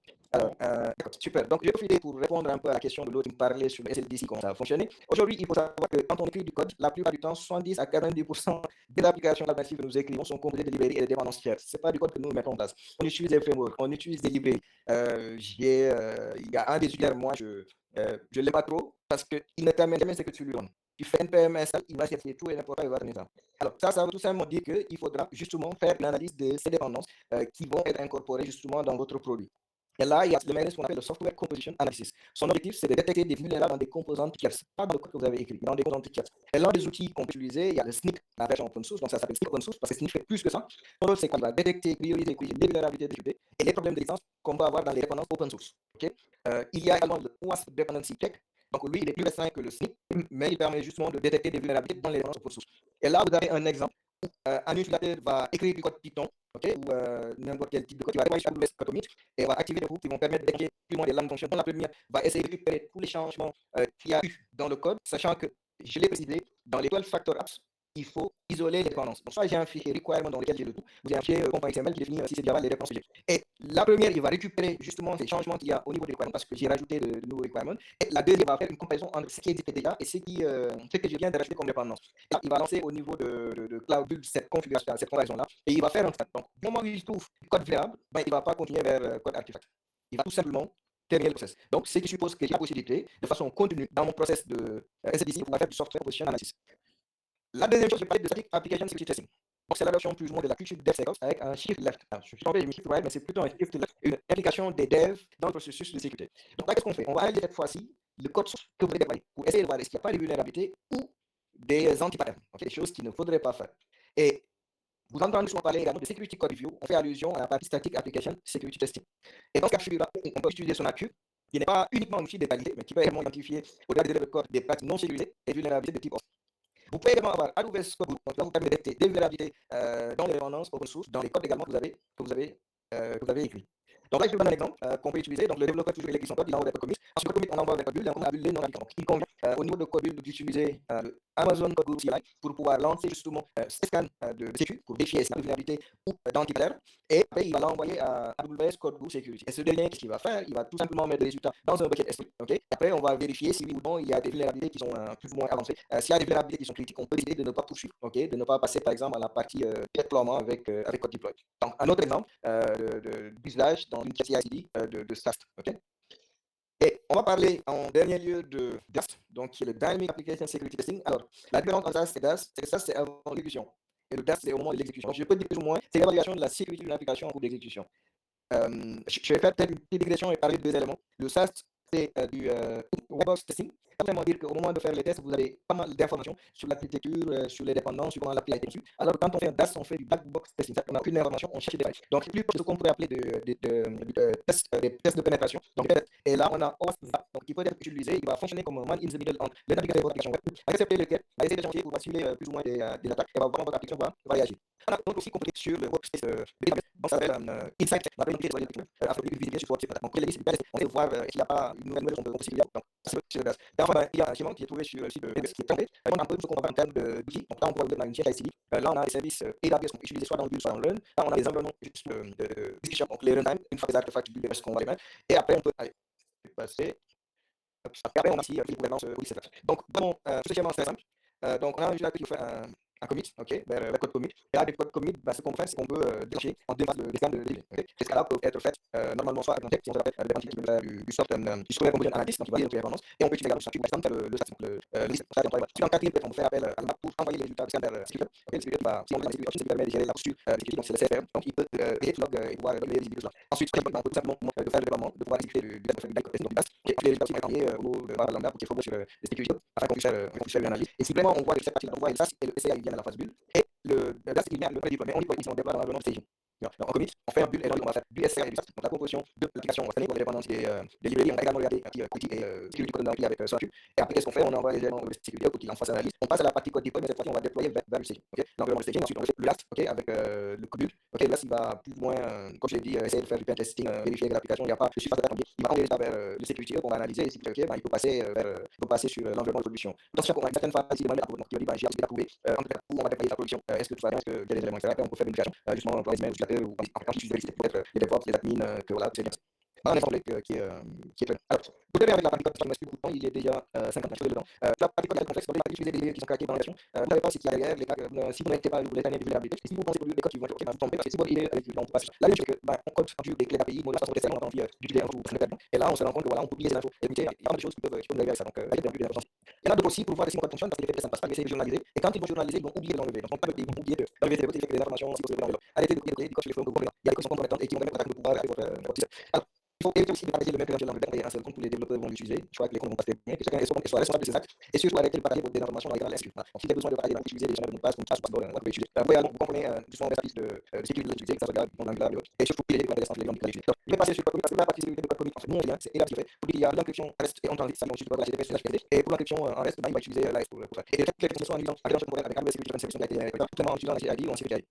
Alors, super. Donc, je vais profiter pour répondre un peu à la question de l'autre qui me parlait sur le SLDC, comment ça a fonctionné. Aujourd'hui, il faut savoir que quand on écrit du code, la plupart du temps, 70 à 90% des applications natives que nous écrivons sont composées de librairies et de dépendances tierces. Ce n'est pas du code que nous mettons en place. On utilise des frameworks, on utilise des librairies. Il y a un des utilitaires, moi, je ne l'aime pas trop parce qu'il ne t'amène jamais ce que tu lui donnes. Tu fais NPM install, il va chercher tout et n'importe quoi, il va donner ça. Alors, ça veut tout simplement dire qu'il faudra justement faire une analyse de ces dépendances qui vont être incorporées justement dans votre produit. Et là, il y a le mécanisme qu'on appelle le Software Composition Analysis. Son objectif, c'est de détecter des vulnérables dans des composantes tierces, pas dans le code que vous avez écrit, dans des composantes tierces. Et l'un des outils qu'on peut utiliser, il y a le SNCC, la version open source, donc ça s'appelle SNCC open source, parce que SNCC fait plus que ça. Son rôle, c'est qu'on va détecter, prioriser, corriger les vulnérabilités de et les problèmes de licence qu'on peut avoir dans les dépendances open source. Okay? Il y a également le OWASP Dependency Check. Donc, lui, il est plus restreint que le SNCC, mais il permet justement de détecter des vulnérabilités dans les dépendances open source. Et là, vous avez un exemple. Un utilisateur va écrire du code Python, okay, ou n'importe quel type de code, il va déployer AWS Commit et va activer des groupes qui vont permettre d'écrire plus ou moins des lames fonctions. Dans la première, va essayer de récupérer tous les changements qu'il y a eu dans le code, sachant que, je l'ai précisé, dans les 12 factor apps, il faut isoler les dépendances. Donc, soit j'ai un fichier requirement dans lequel j'ai le tout, ou j'ai un fichier .xml qui définit si c'est Java les réponses que j'ai. Et la première, il va récupérer justement ces changements qu'il y a au niveau des requirements parce que j'ai rajouté de nouveaux requirements. Et la deuxième va faire une comparaison entre ce qui existait déjà et ce que je viens de rajouter comme dépendance. Et là, il va lancer au niveau de Cloud Build cette configuration, cette comparaison-là, et il va faire un stade. Donc, du moment où il trouve du code vulnérable, ben, il ne va pas continuer vers code artefact. Il va tout simplement terminer le process. Donc, ce qui suppose que j'ai la possibilité, de façon continue, dans mon process de SDC, de pouvoir faire du software composition analysis. La deuxième chose, je parlais de Static Application Security Testing. Donc, c'est l'adoption plus ou moins de la culture DevSecOps avec un shift left. Alors, je suis tombé, j'ai mis shift right, mais c'est plutôt un shift left, une implication des devs dans le processus de sécurité. Donc, là, qu'est-ce qu'on fait? On va analyser cette fois-ci le code source que vous allez déployer pour essayer de voir est-ce qu'il n'y a pas de vulnérabilités ou des anti-patterns, okay, des choses qu'il ne faudrait pas faire. Et vous entendez souvent parler également de Security Code Review. On fait allusion à la partie Static Application Security Testing. Et dans ce cas de figure-là, on peut utiliser son AQ, qui n'est pas uniquement un outil de validité, mais qui peut également identifier, au-delà des code, des pratiques non sécurisées et vulnérabilités de type host. Vous pouvez également avoir AWS Code Book, qui va vous permettre de détecter des vulnérabilités dans les dépendances open source, dans les codes également que vous avez écrits. Donc là, je vous donne un exemple qu'on peut utiliser. Donc le développeur toujours écrit son code, il envoie vers code commit. Ensuite, code commit, on envoie vers code build, et on a buildé non navigant. Donc il convient au niveau de code build d'utiliser Amazon Code Group CLI pour pouvoir lancer justement ces scans de sécu pour vérifier s'il y a une vulnérabilité ou d'anti-patterns. Et après, il va l'envoyer à AWS Code Group Security. Et ce dernier, qu'est-ce qu'il va faire? Il va tout simplement mettre des résultats dans un bucket S3. Okay? Après, on va vérifier si oui ou non il y a des vulnérabilités qui sont plus ou moins avancées. S'il y a des vulnérabilités qui sont critiques, on peut décider de ne pas poursuivre, okay? De ne pas passer par exemple à la partie déploiement avec code deploy. Donc, un autre exemple d'usage dans une CI/CD de SAST. Okay? Et on va parler en dernier lieu de DAST, donc qui est le Dynamic Application Security Testing. Alors, la différence entre SAST et DAST, c'est que SAST, c'est avant l'exécution. Et le DAST, c'est au moment de l'exécution. Donc, je peux dire plus ou moins, c'est l'évaluation de la sécurité d'une application en cours d'exécution. Je vais faire peut-être une petite digression et parler de deux éléments. Le SAST, c'est du web testing. Ça veut vraiment dire qu'au moment de faire les tests, vous avez pas mal d'informations sur l'architecture, sur les dépendances, sur comment l'appli a été reçue. Alors, quand on fait un DAST, on fait du black box testing. On n'a aucune information, on cherche des failles. Donc, plus proche de ce qu'on pourrait appeler des tests de pénétration. Donc, et là, on a OWASP, donc qui peut être utilisé. Il va fonctionner comme un man in the middle entre le navigateur et votre application web. Va accepter lequel, va essayer de changer pour simuler plus ou moins des attaques et va voir votre application va réagir. On a donc aussi compris sur le workspace de database. Donc, ça s'appelle Insight. On a une idée de afin de visualiser sur votre site. Donc, pour les listes, on sait voir s'il n'y a pas une nouvelle qu'on peut aussi lire. Donc, c'est sur le base. Enfin, il y a un schéma qui est trouvé sur le site de AWS qui est tombé. On a un peu ce qu'on va voir en termes d'outils. Donc, là, on peut regarder dans une CI/CD. Là, on a des services AWS qu'on peut utiliser soit dans le build, soit dans le run. Là, on a des environnements juste de discussion. Donc, les runtime, une fois les artefacts du build, qu'on va les mettre. Et après, on peut aller passer. Après, on a aussi les gouvernances aussi. Donc, dans ce schéma, c'est simple. Donc, on a juste là qui fait un commit, ok, vers le code commit. Et là, le code commit, ce qu'on fait, c'est qu'on peut déclencher en deux phases le scan de délai. Okay. Ces scans-là peuvent être faits normalement soit avec un texte, si on s'appelle du soft, du software component analysis, donc il va lire toutes les références, et on peut utiliser également sur Python faire le stat, le list. Si dans le cas on peut faire appel à la pour envoyer les résultats du scan vers le script. Ok, le script va, si on veut dans les options, ça permet de gérer la posture du script, donc c'est le CFR, donc il peut créer tout log et pouvoir les visibles là. Ensuite, on peut tout simplement de faire le déploiement, de pouvoir exécuter du BAS, et les résultats aussi envoyés au niveau de Lambda pour qu'il faut sur le sécurité afin qu'on puisse faire une analyse. Et si vraiment on voit que cette partie-là, on voit le SAS et le SCA, il vient à la phase build, et le SAS, il vient le prédéploiement, mais on déploie ici, on déploie dans l'environnement staging. Donc, on commit, on fait un build, et donc on va faire du SCA et du SAS. Donc, la composition de l'application, on va pour les dépendances des librairies, on va également regarder un petit Qt et Security Code Analysis avec SourceView. Et après, qu'est-ce qu'on fait? On envoie les éléments de sécurité au Qt en phase analyse. On passe à la partie code deploy, mais cette fois-ci, on va déployer vers le staging. Okay? L'environnement de staging, ensuite, on fait le last, okay, avec le code build. Okay, là, il va plus ou moins, comme je l'ai dit, essayer de faire du pen testing, vérifier que l'application, il n'y a pas de surface d'attaque. Il va envoyer ça vers le sécurité qu'on va analyser, et si c'est OK, il peut passer sur l'environnement de production. Dans ce cas, on a une certaine phase ici de la production. Donc, il va dire, j'ai approuvé, où on va déployer la production. Est-ce que tout va bien? Est-ce que quel est l'élément, etc. Après, on peut faire une création, justement, pour les emails, ou en utiliser pour être les DevOps, les admins, que voilà, c'est bien. Un exemple qui est plein. Alors, vous verrez avec la partie code qui me reste plus beaucoup de temps, il est déjà 50 choses dedans. La partie code est complexe, vous allez utiliser des librairies qui sont craquées dans la version. Vous n'avez pas ce qu'il y a derrière, si vous n'êtes pas, vous déterminez de vulnérabilité. Si vous pensez produire des codes qui vont être OK, vous tombez, parce que si vous voulez, on peut passer. La même chose que, on code des clés d'API, modèles façon tester, on a envie d'utiliser un truc et là, on se rend compte que voilà, on peut oublier ces infos. Et il y a pas mal de choses qui peuvent nous arriver avec ça. Donc, là, il y a bien d'importance. Il y en a d'autres aussi pour voir si mon code fonctionne, parce que les faits, ça ne passe pas, ils essaient de journaliser. Et quand ils vont journaliser, ils vont oublier de l'enlever. Donc, ils vont oublier d'enlever des informations si vous avez l'enlever. Arrêtez de copier des codes sur les flows de il y a des codes qui sont compromettantes et qui vont mettre en pouvoir avec votre système. Alors, il faut éviter aussi de partager le même code dans le dernier un seul compte, tous les développeurs vont l'utiliser. Je crois que les comptes vont passer bien, que chacun soit responsable de ses actes, et surtout arrêter de partager des informations dans les scripts. Donc, si vous avez besoin de partager, utiliser des channels de passe, comme ça, on va utiliser. Vous pouvez vous comprenez du son des services de sécurité de l'utiliser, que ça regarde dans l'anglais, et surtout les développeurs des gens qui l'utilisent. Donc, je vais passer sur le code, parce que la partie sécurité de code commit, en fait, nous, on est là, c'est là qui fait. Pour dire qu'il y a l'encryption reste et en transit, ça, donc, juste pour la HTTPS, et pour l'encryption en reste, il va utiliser l'AS pour ça. Et toutes les techniques sont en utilisant avec AWS Security Service qui a été complètement en utilisant la CID ou en sécurité.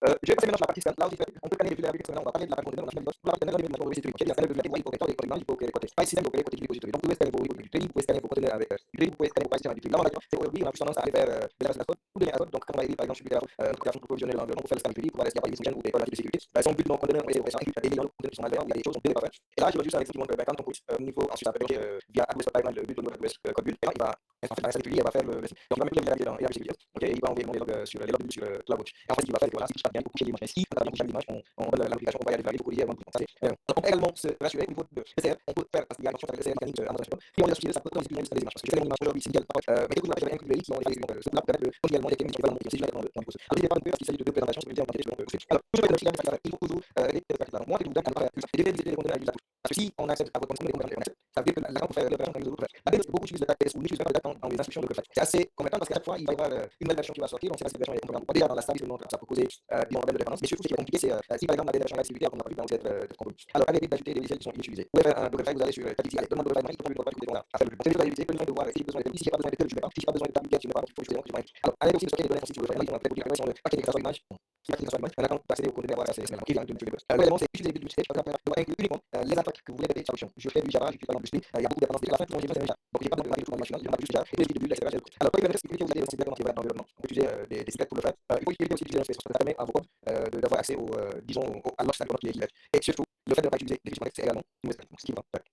Je vais passer maintenant sur la partie scan. Là aussi, on peut scanner les vulnérabilités. On va parler de la partie contenu. Pour la partie contenu, on va sécurité. Il y a un scanner de il faut que il faut que les côtés. Pas système, il faut que les côtés du repository. Donc, vous pouvez scanner vos repositories, vous pouvez scanner vos conteneurs avec vous pouvez scanner vos partitions avec du Là, c'est aujourd'hui, on a plus tendance à aller vers des agences code ou des code. Donc, quand on va écrire, par exemple, sur une application pour provisionner l'environnement, pour faire le scan public, pour voir s'il n'y a pas des missions ou des problèmes de sécurité. Si on build nos conteneurs, on essaie de faire des millions de conteneurs qui sont malveillants, il y a des choses qu'on ne peut pas faire. Et là, je veux juste un exemple qui montre quand on pousse niveau, ensuite, ça peut être via AWS Pipeline, le build au niveau AWS Code Build. Et là, il va, en fait, dans la il va faire le. Donc, il va mettre les vulnérabilités dans AWS Security. Ok, il va envoyer les logs sur les logs sur CloudWatch. Et en fait, ce qu'il va faire, c'est que voilà, si tout se passe bien, pour coucher l'image, si on a bien couché l'image, on va l'application, on va y aller pour corriger avant de commencer. On peut également se rassurer au niveau de PCR, on peut faire, parce qu'il y a une option avec le PCR mécanique Amazon Support, puis on les associer, ça peut constituer juste des images, parce que je fais une image aujourd'hui, c'est nickel, mais quelques images avec un librairie qui ont été donc ce là permettre de continuellement les thèmes qui sont si je vais dans le poste. Alors, il n'est pas parce qu'il s'agit de deux présentations, je vais dire en entier, alors, toujours avec le système, il faut toujours régler cette partie-là. Moi, je vous donne à part plus, et de visiter les conteneurs à l'utilisateur. Parce que si on accepte à votre consommer les conteneurs, on accepte, ça veut dire que là, on peut faire l'opération comme les autres. La base, beaucoup utilisent le tag PS ou n'utilisent pas le tag dans les instructions de code. C'est assez compétent parce qu'à chaque fois, il va y avoir une nouvelle version qui va sortir, on sait pas si cette version est programmable. Déjà, dans la stabilité, ça peut causer des problèmes de référence, mais surtout, ce qui est compliqué, c'est si par exemple, on a des versions d'activité qu'on n'a pas vu dans cette composée. Alors, allez vite d'ajouter des logiciels qui sont inutilisés. Vous pouvez faire un dockerfile, vous allez sur Tag ici, allez, demande dockerfile, il faut pas du à faire le plus. C'est juste éviter que de voir si j'ai besoin de si j'ai pas besoin de tel, je vais pas, si j'ai pas besoin de tab, je vais pas, il faut utiliser donc alors, allez aussi stocker les données sensibles, là, ils ont fait pour dire sur le paquet de création d'image, qui va créer l'image, on attend d'accéder au contenu avoir accès, c'est qui vient de tuer. L'élément, c'est utiliser le stage, par exemple, doit inclure uniquement les attaques que vous voulez traiter sur l'option. Je fais du Java, j'utilise par exemple du Spring, il y a beaucoup de dépendances de la fin, j'ai besoin de Java. Donc, j'ai pas besoin de tout dans le machine, il y a juste Java, et puis du build, etc. Alors, pour les sécurité, vous avez des directement qui va dans l'environnement. On peut utiliser des secrets pour le faire. Il faut aussi utiliser un space, parce que ça permet à vos codes d'avoir accès au, disons, à l'offre qui est live. Et surtout, le fait de ne pas utiliser des fichiers connexes, c'est également une ce qui va faire.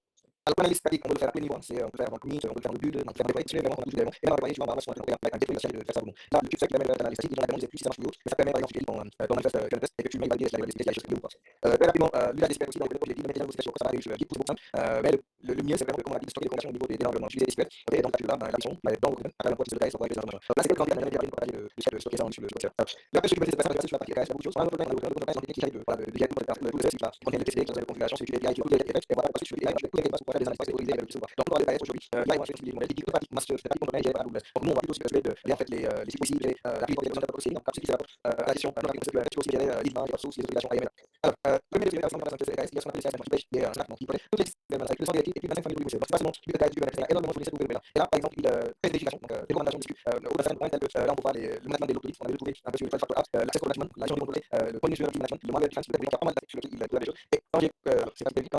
Alors, pour l'analyse statique, on peut le faire à tous les niveaux. On peut faire dans le commit, on peut le faire dans le build, on peut faire dans le deploy, vraiment, on touche des éléments. Et là, on va voir, on va avec un déploy de faire ça pour nous. Là, le truc, c'est que l'analyse statique, ils ont la demande plus si ça marche plus haut, mais ça permet, par exemple, ton manifeste et que tu mets valider si la validité est ou pas. Très rapidement, lui, la DSPR aussi, dans le j'ai dit, le mécanisme d'expression, ça va arriver sur Git pour beaucoup mais le mieux, c'est vraiment de comment on a dit, stocker les conversions au niveau des environnements. Utiliser DSPR, ok, donc là, la mission, dans le après l'emploi de ce on va les environnements. Là, c'est le candidat, il y a une partie de stocker ça sur le stocker. Là, après, ce que je peux dire, c'est sur la partie AKS, beaucoup de choses. On a un autre domaine qui essaye de gérer tout le qui va contenir les TCD, qui va la configuration, sécurité, toutes les effets, et voilà, parce que sur les AKS, tous les bases pour faire des analyses et avec le recevoir. Donc, on va aller aujourd'hui. Là, il va faire des modèles qui partie master, c'est partie component gérée par AWS. Donc, nous, on va plutôt s'occuper de en fait les sites possibles, la plupart des besoins de la procédure, donc, ce qui sert à la gestion, on va aussi gérer l'ISMA, les ressources, les obligations AML. Alors, le premier de ces réactions de la santé, c'est ce qu'on appelle les systèmes qui est un traitement qui connaît toutes les systèmes de santé, et puis dans une famille de c'est pas seulement du détail du bénéfice, il y a énormément de choses là. Et là, par exemple, il fait des vérifications, donc des recommandations dessus, au sein de points tels que là, on peut voir le management des lots, on avait trouvé un peu sur le facteur A, l'accès au management, la gestion des contrôlés, le point de vue sur le management, le modèle de défense, il y a pas mal d'aspects sur lesquels il doit des choses. Et quand j'ai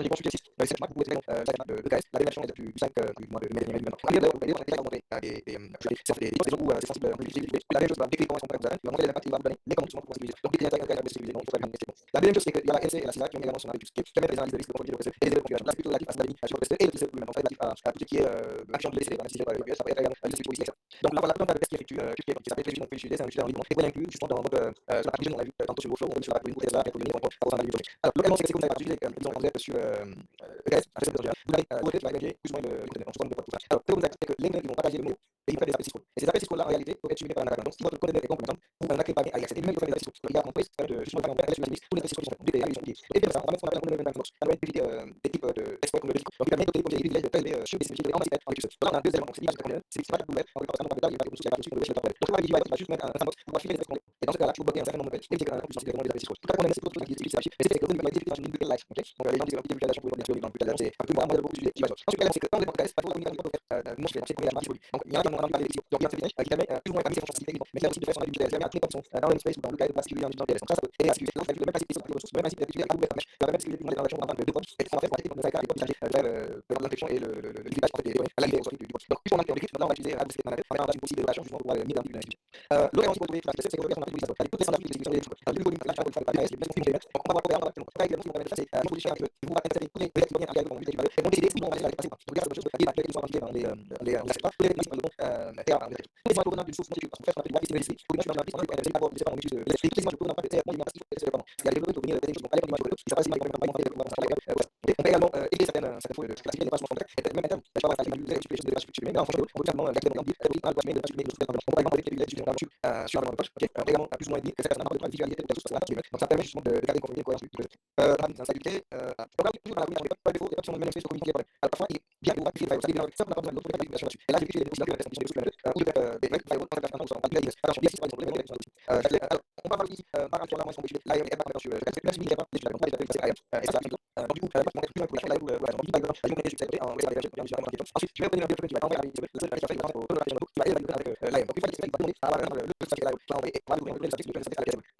consulté cette marque, vous pouvez trouver de KS, la définition est du 5 du mois de mai dernier. En lieu d'ailleurs, on a déjà montré des choses où c'est sensible, on peut l'utiliser. La deuxième chose, décrire comment est-ce qu'on peut il va montrer les impacts, il va vous donner les commandes pour sensibiliser. Donc, décrire un cas de sensibiliser, donc il faut faire une. La deuxième chose, c'est qu'il y a la LC et la CISA qui ont également son analyse, qui permettent des analyses de risque de conduite de et des évaluations. Là, c'est plutôt relatif à cette sur le et le risque lui-même, donc relatif à tout ce qui est action de l'ECD, même si c'est pas le ça peut être également la liste ici. Donc là, voilà, tout un tas de tests qui effectuent, qui s'appelle prévision, donc utiliser, c'est un outil en ligne, et vous l'inclure justement dans votre, sur la prévision, on l'a vu tantôt sur vos flows, on a vu sur la prévision pour quelques minutes, pour avoir un avis. Alors, localement, c'est que si vous n'avez pas utilisé, disons, quand vous êtes sur ES, à ce moment-là, vous avez vérifié plus ou moins l'internet, donc je ne sais pas tout ça. Alors, ce que vous avez que les mails, ils vont partager le mail, et ils peuvent des appels Cisco. Et ces appels Cisco-là, en réalité, peuvent être suivis par un attaquant. Donc, si votre code est compétent, vous n'avez pas à y accéder, même si vous faites des appels Cisco. Le gars, on peut justement faire un appel sur la liste, tous les appels Cisco qui sont des appels qui sont. Et bien ça, on va mettre ce qu'on appelle un level 25 ça va être des types d'experts comme le Cisco. Donc, il permet de donner des privilèges de télé sur des spécificités en matière en études. Donc, là, on a deux éléments. C'est bien, c'est pas de ouvert, on peut pas parler il va y avoir des choses qui vont donc, là, il va juste mettre un sandbox pour pouvoir filmer les textes. Et dans ce cas-là, tu peux bloquer un certain nombre de pages. Et c'est quand même plus sensible des appels Cisco. Tout à coup, on a ces autres qui utilisent ça. Et c'est que vous ne mettez pas une live, ok? Donc, les gens disent que l'utilisation pour les gens dans le c'est un peu moins beaucoup plus d'image. Ensuite, c'est que dans les podcasts, pas pour la communication non, je fais c'est pour la marche. Donc, il y a un moment dans les donc, il y a un service qui permet plus ou moins parmi ces fonctionnalités, mais il y a aussi de façon individuelle. Jamais à toutes les fonctions dans le space ou dans le cadre particulier en utilisant donc ça, ça peut aider à sécuriser. Donc, le même principe de ressources, le même principe d'utiliser la web mesh, la même sécurité de transaction dans de bots, et en fait, on va faire des bots de l'infection et le village en fait des données à l'arrivée du bot. Donc, plus on a de là, on va utiliser la boussée manager, on va avoir une possible d'évaluation justement pour pouvoir mettre dans l'institution. L'autre élément aussi pour trouver c'est que le personne utilise toutes les standards d'exécution des choses. Le volume là, je vais faire des les donc on va voir comment ça également ce qu'on va mettre ça c'est nous positionner un peu vous va installer tous les directs qui viennent en réalité et donc décider si on va aller passer donc regarde cette chose il va falloir qu'ils soient indiqués dans les secteurs tous les principes de terre en direct tous les points d'une source monétaire parce qu'on fait ce qu'on appelle la pour une dans la piste on peut être d'abord on utilise les images de pas de terre moi il m'a dit c'est comment il y a des données pour venir des choses donc pas les images de ça passe pas on peut également aider certaines fois de classifier les pages en direct et même maintenant je vais passer les explications des pages supprimées mais en fonction on peut seulement l'acte de dire pas de pages supprimées on peut également avec les études sur la page OK également plus ou moins dire que ça n'a pas de visualité pour tout ça donc ça permet justement de garder une cohérence dans sa qualité donc là toujours dans la oui pas de défaut des options de manifeste communiquer alors parfois il bien pour amplifier ça bien ça on a pas besoin d'autres vérifications là-dessus et là j'ai vu des possibilités de des sous ou de des règles firewall on a fait on va bien attention bien si par exemple les règles alors on va voir ici par exemple là moi je vais là il y a pas sur je sais pas si il y a pas des choses et ça donc du coup moi plus pour la ou voilà donc par exemple je vais mettre sur en web ensuite je vais venir un peu qui va envoyer le ça fait pour la question qui va évaluer avec là donc il faut qu'il va donner à le statut là on va ouvrir le statut de ça mais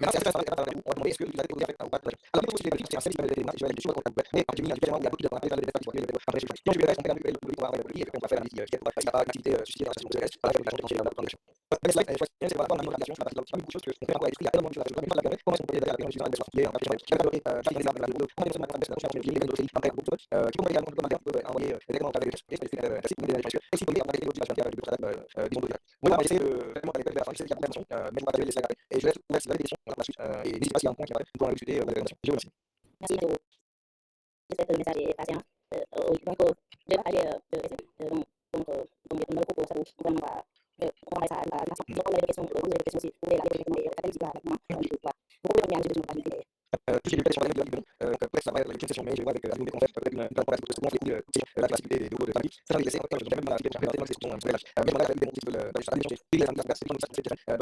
ça va on va demander est-ce que vous avez posé avec ou pas alors il faut aussi vérifier c'est un service de je vais aller sur le compte web mais j'ai mis individuellement il y a beaucoup de paramètres dans les détails qui vont après donc je vais rester on peut le pouvoir avec le et on va faire un qui est pas activité suscitée dans la session de reste à la fin de la présentation mais slide c'est voilà la notification sur la page beaucoup de choses que on fait encore esprit il y a tellement de choses à faire mais la comment est-ce qu'on peut aider à la gestion de la application qui va développer des armes de la comment est-ce qu'on va faire ça les méthodes aussi après beaucoup de qui vont également nous demander envoyer directement par les et c'est des informations aussi pour les appareils de motivation qui avec disons de moi j'ai essayé de vraiment avec la fin c'est qu'il y a beaucoup d'informations mais je vais partager les slides et je vais vous laisser la questions par la suite et n'hésitez pas s'il y a un point qui va pour en discuter la présentation je vous remercie merci j'espère que le message est patient donc je vais parler donc dans le propos ça vous vraiment on va ça la donc on a des questions aussi vous pouvez la directement et participer avec moi vous pouvez revenir à la question si j'ai des questions peut-être ça va être une session mais je vais avec la communauté qu'on fait peut-être une place pour ce qu'on fait la classique des groupes de famille ça va laisser je vais même la discussion mais voilà la idée de la discussion il y a un aspect donc il y a un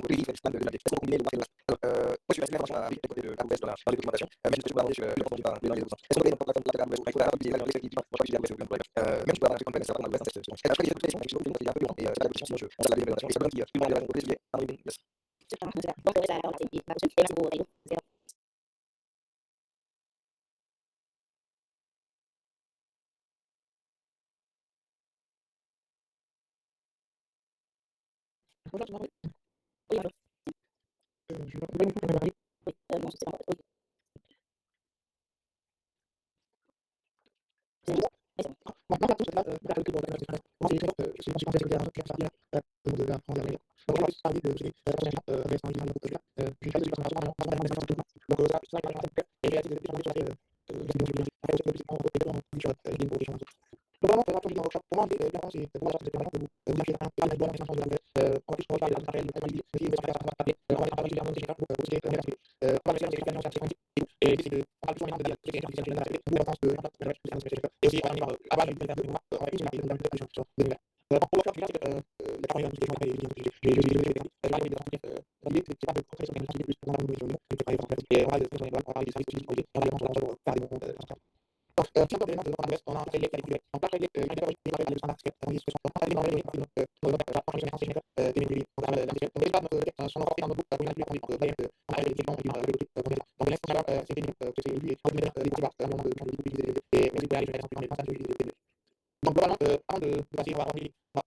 de la discussion combinée de moi je vais essayer d'information avec côté de la dans les documentations mais je vais sur le contenu dans les autres est-ce qu'on peut donc la table il faut utiliser les effectifs moi je vais essayer même je peux avoir un peu mais ça va dans le cette session et après il y a d'autres questions qui sont un peu long et c'est la question sinon on va la présentation et c'est bon qui tout le monde va répondre yes donc ça on a dit merci beaucoup oui non c'est pas Maintenant, tout cela, la calcul de la moi, c'est je suis pensé que qui a sorti de la France dernière. Donc, on va parler de ces avec un livre de là. Puis, je vais faire vraiment donc, ça va être et j'ai été de plus en plus sur la après, c'est plus en côté de les positions. Donc, vraiment, pour moi, c'est pour ça que c'est vraiment que vous achetez un bonne connaissance de la on va plus parler de la réalité, on va parler de la général pour poser on va faire des expériences assez et c'est on va plus en de la question qui est la l'importance de et aussi on va avoir une belle on va utiliser la présentation de la pour faire c'est la première question j'ai pas de concrétisation plus pour la parler et on va parler de on va parler des services aussi, on va parler de faire des montres, donc, si on peut éléments de l'adresse, on a un les calculs. En place, les standards, on dit on va aller dans les on va les donc sont encore dans notre groupe, on a plus on est d'ailleurs on a les questions donc les c'est c'est lui et les concepts à un moment de et mais c'est pas les donc globalement, avant de passer, on va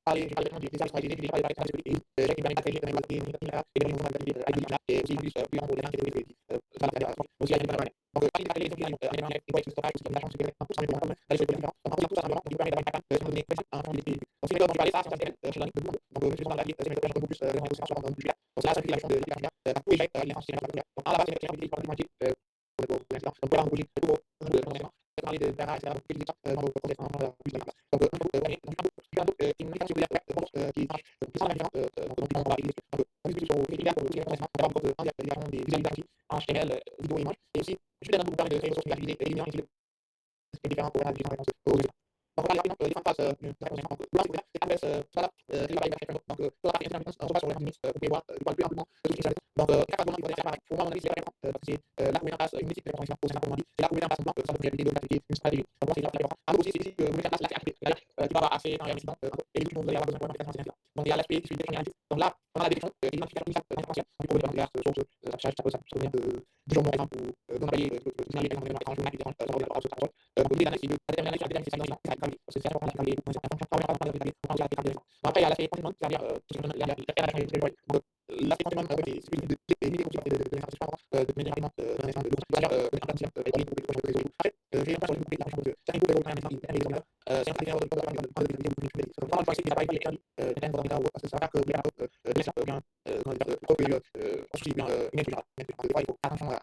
parler des services stratégiques, des services stratégiques, j'ai qui permet de partager et de et aussi plus plus en gros des ça va aussi donc parler des applications et quoi stockage aussi comme l'agence secrète pour ça mais d'aller sur le différent donc tout ça simplement qui permet d'avoir un pattern de données un fond donc ces méthodes dont je parlais ça c'est chez l'année de donc je suis dans la vie ces méthodes un peu plus vraiment sur un plus là donc ça simplifie la gestion de l'hypermédia pour échec l'influence c'est donc à la base c'est une activité pour l'instant donc voilà on bouge pour parler de data etc donc plus de temps dans le process en plus donc qui nous dit que la qui marche plus en différent donc on va utiliser donc on utilise sur Wikipédia pour aussi intéressant d'avoir beaucoup de des visualisations en HTML vidéo image et aussi je vais vous parler de créer des ressources utilisées et éliminant les différents pour analyser réponses aux résultats donc on va regarder différentes phases de réponse donc c'est adresse voilà c'est la donc sur la partie intermittent on se base sur les réponses vous pouvez voir plus amplement de ce qui s'agit donc chaque argument qui va être séparé pour moi on analyse les réponses parce que c'est là où on met en place une musique de réponse pour ça dit c'est là où on met en place ça peut être une stratégie donc moi c'est là la aussi c'est ici que vous mettez en place l'aspect activité qui va avoir assez dans les incidents et du coup vous allez avoir besoin de d'application donc il y a l'aspect qui est généraliste donc là on a la détection et l'identification d'initial potentiel du problème de source d'affichage ça peut venir de journaux par exemple ou d'envoyer signaler par exemple quand je dérange ça va avoir ça donc l'idée d'analyse c'est de déterminer la dynamique c'est c'est important de regarder après il y a l'aspect confinement c'est-à-dire il y a donc l'aspect confinement c'est de limiter de manière rapidement dans un de c'est-à-dire après j'ai l'impression de la chambre de ça il faut faire un c'est un très de pendant le c'est pas été perdu parce que ça va que bien sûr bien aussi bien il faut attention à la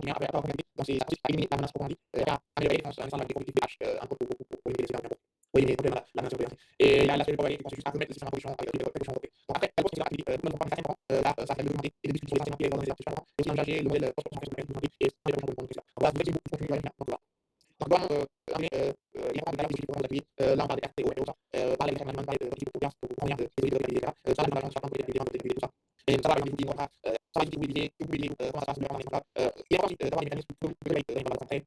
bien avec dans ces artistes à limiter la menace pour à améliorer la découverte des tâches un peu pour limiter les événements oui mais la menace et là l'aspect probabilité consiste juste à remettre le système en position avec les positions donc après elle pose une activité nous prendre 5 ans là ça fait demander et de discuter sur les essentiels dans les artistes et aussi engager le modèle post et on va vous laisser beaucoup de contenu donc bon il y a des qui pourront appuyer là on parle des cartes et autres par les management par les pour bien pour combien de etc ça la l'agence va des tout ça et ça va vous dire ça va vous dire comment ça se met en place il y a aussi d'avoir des mécanismes pour dans la santé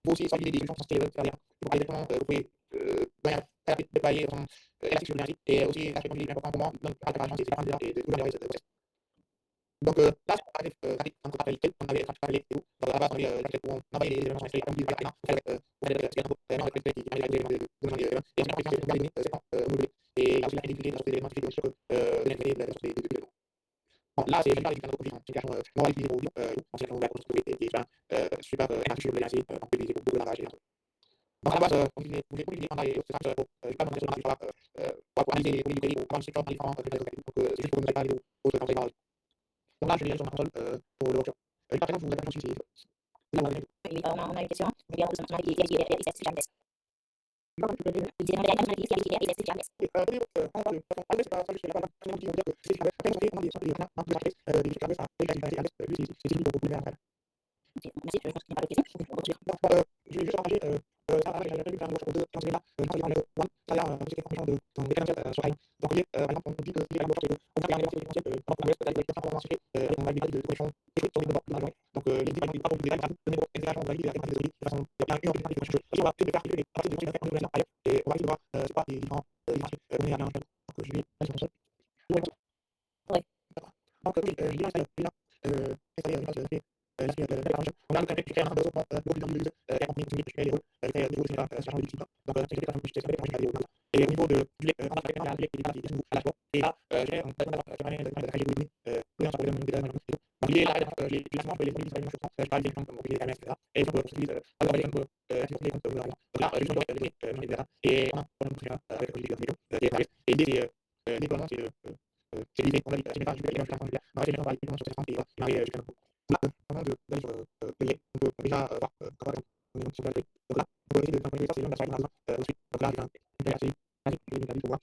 vous aussi ça des solutions sensibles c'est-à-dire pour exactement vous pouvez déployer élastique sur l'énergie et aussi l'aspect qui est important pour moi dans la préparation c'est de tout améliorer ce donc là, c'est un peu parlé, on avait parlé et tout. Donc à la base, on avait pour envoyer les éléments sur les avec et ensuite après c'est gagner c'est pas modulé et il y a aussi la crédibilité de les notifier sur de l'intérêt de la bon là c'est général c'est une application on va utiliser pour en fait on va construire des super sur les assez on peut utiliser pour beaucoup de lavage et donc à la base on utilise en arrière c'est ça pour je pas demander sur la pour analyser les produits pour voir ce qu'on différents donc c'est juste pour nous préparer aux autres conseils donc là, je vais aller sur ma console pour le workshop. Par exemple, je vous réponds aussi si on a une question. On regarde tout simplement les exercices je vais juste partager ça va j'avais prévu faire un workshop de 15 minutes là quand c'est dans le one ça y a une petite information de ton mécanisme sur Time donc par exemple on dit que si le workshop on va faire un élément potentiel pendant qu'on reste avec les personnes ensuite on va éviter de correction échouer sur les devoirs de la journée donc les dit par exemple pas pour des détails de niveau exagération on va éviter avec des de façon il y a bien une opportunité de chercher aussi on va peut-être faire quelque chose à partir de ce qu'on fait en ailleurs et on va essayer de voir c'est quoi les différents on est à bien donc je vais aller sur mon site ouais donc oui je vais installer installer on a le fait de créer un réseau beaucoup dans l'user et on peut créer les rôles créer des rôles sachant les donc c'est quelque chose que je fais et au niveau de du on a fait un lien qui est à la fois et là j'ai on peut faire de créer des plus en sorte de détails donc l'idée là j'ai classement les produits qui sont je parle des exemples comme les etc et on peut utiliser alors par exemple les comptes donc là je vais et on a pour le faire avec les vidéos et l'idée c'est déploiement c'est l'idée on a dit c'est pas je vais faire un on va faire un sur cette santé et là, avant d'aller sur payer, on peut déjà voir comment on est sur la donc là, on peut essayer de temporiser ça, c'est bien d'assurer ensuite. Donc là, j'ai assez basique, j'ai mis pour voir.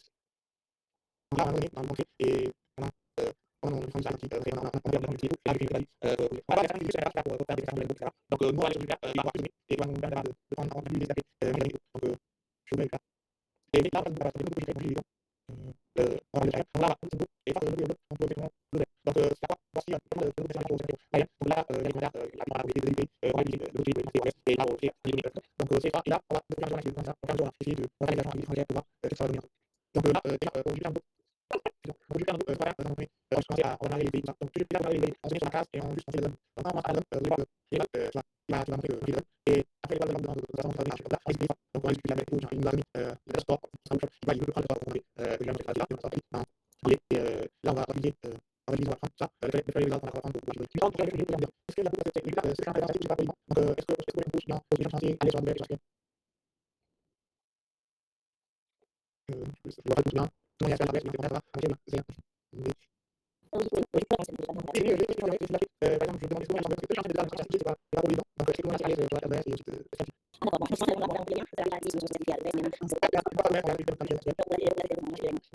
Donc là, on est dans le concret et on a un ça qui on a un petit là, je vais on va faire une petite pour faire des examens etc. Donc nous on va aller sur le il va avoir plus et on va nous permettre de prendre en compte les aspects donc je vais le faire. Et là, on va faire beaucoup de choses on va le faire. On va et ça on peut donc c'est quoi voici comment de donc là commentaires, rapidement, on va des idées, on va utiliser l'outil de l'IPS et là, on fait un limite. Donc, c'est ça. Et là, on va faire un journal comme ça. On va faire un journal, essayer de faire les agents étrangers pour voir ce que ça va donner. Donc, là, déjà, pour récupérer un peu. Donc, je vais faire un peu, voilà, on va commencer à regarder les pays. Donc, tout de suite, là, on va les enseigner sur la case et on juste lancer le donne. Donc, quand on commence à la donne, vous allez voir que les notes, tu vas montrer que les donne. Et après, les notes de toute façon, ça va venir. Donc, là, on va expliquer ça. Donc, on va expliquer la bête, il nous a mis le sport, ça va il veut prendre le sport pour demander, il va montrer ça, là, et on va sortir. Et là, on va utiliser, on va prendre ça, le fait les autres, on va prendre pour jouer. Mais quand on fait les choses, est-ce que la boucle, c'est un peu c'est pas payant. Donc, est-ce que vous pousse dans les gens chantiers, aller sur la nouvelle, je vois pas tout bien. Non, il y a ça, la bête, on va c'est Oui, oui, oui, je pense que c'est déjà bien. par exemple, je demande souvent à l'entreprise que j'ai déjà dans c'est pas pour les dents. Donc, je suis commencé à aller sur la bête et je te fais Ah, d'accord, bon, je pense que c'est un lien, c'est la liste de certificat de mais maintenant, c'est pas mal, on va faire comme ça. donc, on va faire comment je vais.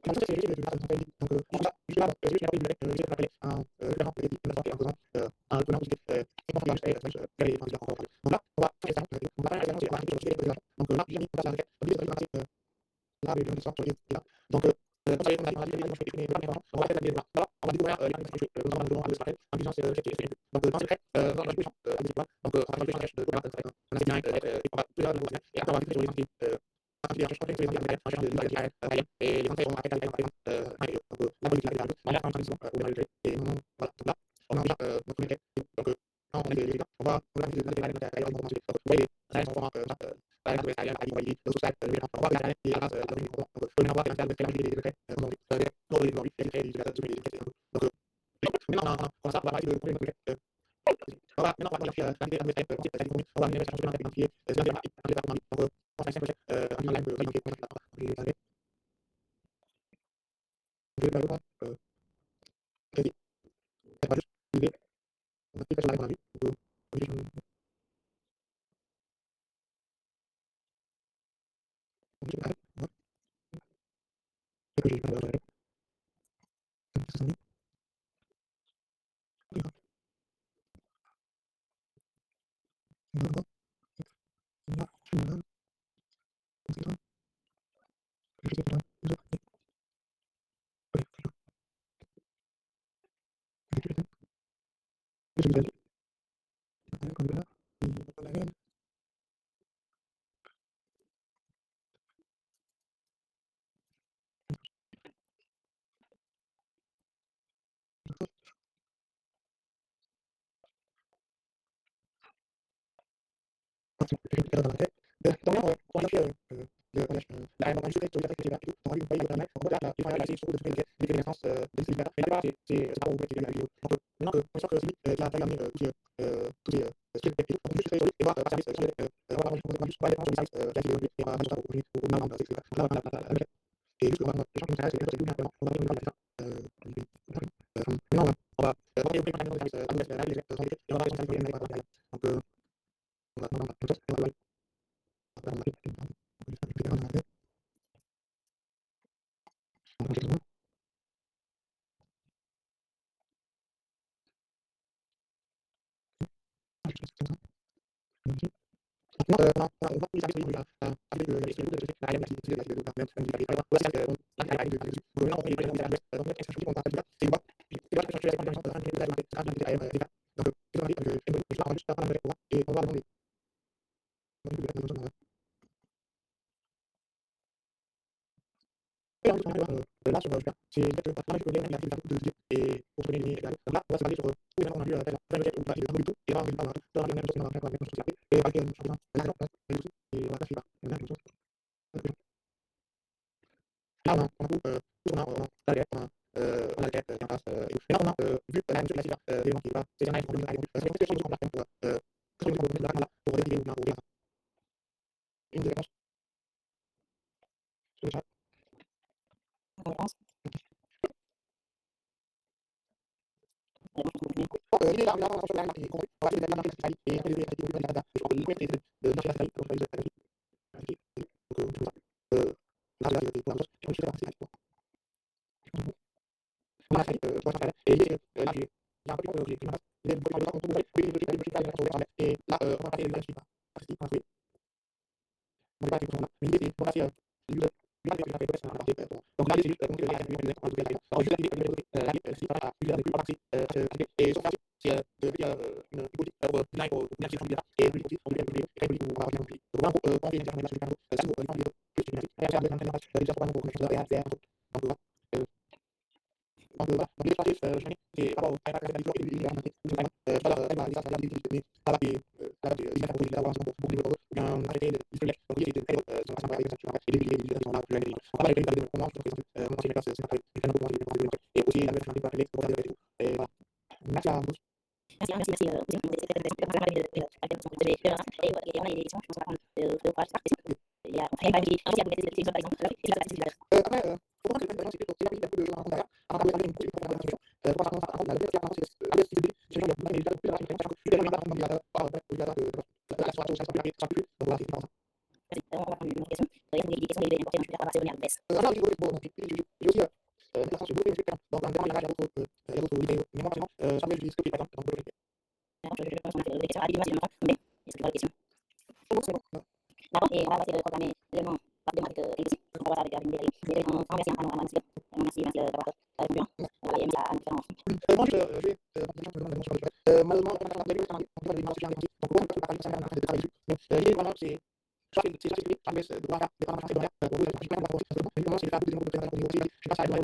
Comme ça, c'est juste de la responsabilité. Donc, voilà, juste là, juste la prise de je vais rappeler un référent peut-être qui nous a fait un besoin, un recrutement qui est important et quel est le candidat. Donc là, on va faire ça. On va faire la référence et on va ajouter les positions. Donc là, j'ai mis en place la requête. Donc, là, les gens qui sortent sur les là. Donc, comme ça, on a dit, je vais exprimer vraiment. On va faire la vidéo là. Là, on va découvrir les personnes qui nous avons à l'esprit. En disant, c'est donc, dans ce fait, dans la discussion, à l'esprit. Donc, on va faire de combattre. On a bien, et on va plusieurs de et après, on va discuter sur les entités. Je pense que c'est les entités en charge de l'IA et les entités, on va faire par exemple, la politique, la transition, et voilà. Donc là, on a déjà notre comité. Donc, quand on est les gars, on va discuter de la donc, vous voyez, ça, on va la base italienne, la ligne, le sous-site, on va regarder et à la base, la ligne, donc, on va faire des faits, des faits, donc, les donc, maintenant, on va essayer de trouver notre on va maintenant on va faire la vidéo on va venir chercher un identifié, c'est la démarche, donc, on va faire simple, en ligne, je vais pas c'est pas juste l'idée, on va faire sur la vie, donc, Et en plus, on va là sur c'est exactement là je connais la de et pour donner les égal. Donc là, on va se baser sur tous les gens qu'on a vu faire la requête ou pas de tout et là on va voir dans la même chose qu'on va faire avec notre société et avec un changement là et aussi et on va faire on a une chose. Là on a tout on a la requête on a la requête en face et maintenant on a vu la même chose là c'est élément qui va c'est un item pour c'est une question qu'on va faire pour décider ou pour une des réponses sur le chat. L'idée là, on va faire la partie compris. On va faire la partie spéciale et après les activités de la data. Je pense que le point c'est de marcher la spéciale pour faire les activités. Donc tout ça. Là, là, pour la chose, je vais faire la partie on a fait, je vois ça et l'idée là, j'ai un peu de j'ai pris ma base. L'idée de faire le contrôle, oui, le logique, et là, on va passer les analyses partie point trouvé. On va passer pour ça. L'idée c'est pour passer l'user donc là, c'est juste donc là, alors juste la si ça va à plusieurs des plus partie et sauf si de une politique design pour une activité candidate et une politique pour une politique pour la politique donc vraiment pour les gens qui sont ça c'est pour les candidats plus de et après déjà pour nous pour que ça soit réel donc voilà donc voilà donc les stratégies je dis c'est d'abord à la qualité et les alimenter voilà elle va les faire mais ça va il y a pour avoir beaucoup de bien arrêter de donc il y a des ça va avec ça et les on a plus les on va les de comment je pense moi c'est pas c'est pas il faut nous et aussi la version de parler pour la et voilà merci à vous. Merci, merci. C'est vraiment de et on a des éditions, je pense qu'on va prendre de courage. Il y a un exemple par exemple. Après, faut prendre quelqu'un c'est plutôt c'est plus de choses à raconter avant de regarder une couche pour faire la discussion pour ça on a la version c'est la version c'est genre il y a plus de la question il y a pas comme il y a pas il y a la situation ça ça plus donc voilà c'est ça On va prendre une question. Il y a des questions qui sont importantes, je vais passer au baisse. alors je voulais bon j'ai aussi la façon de beaucoup donc dans il y a d'autres vidéos mais moi vraiment ça me dit ce que par exemple donc Je pense qu'on a fait des questions rapidement, mais est-ce que tu as des questions? D'accord, et on va passer le programme élément par démarrer ici. On va avec une vidéo. On remercie merci d'avoir répondu. Voilà, et merci à nous faire moi je vais malheureusement on a des on va les marcher donc on va pas passer en train de travailler mais l'idée vraiment c'est ça c'est ça de voir des formations pour vous la pratique on va voir mais comment c'est faire des mots de présentation pour vous aussi je passe à la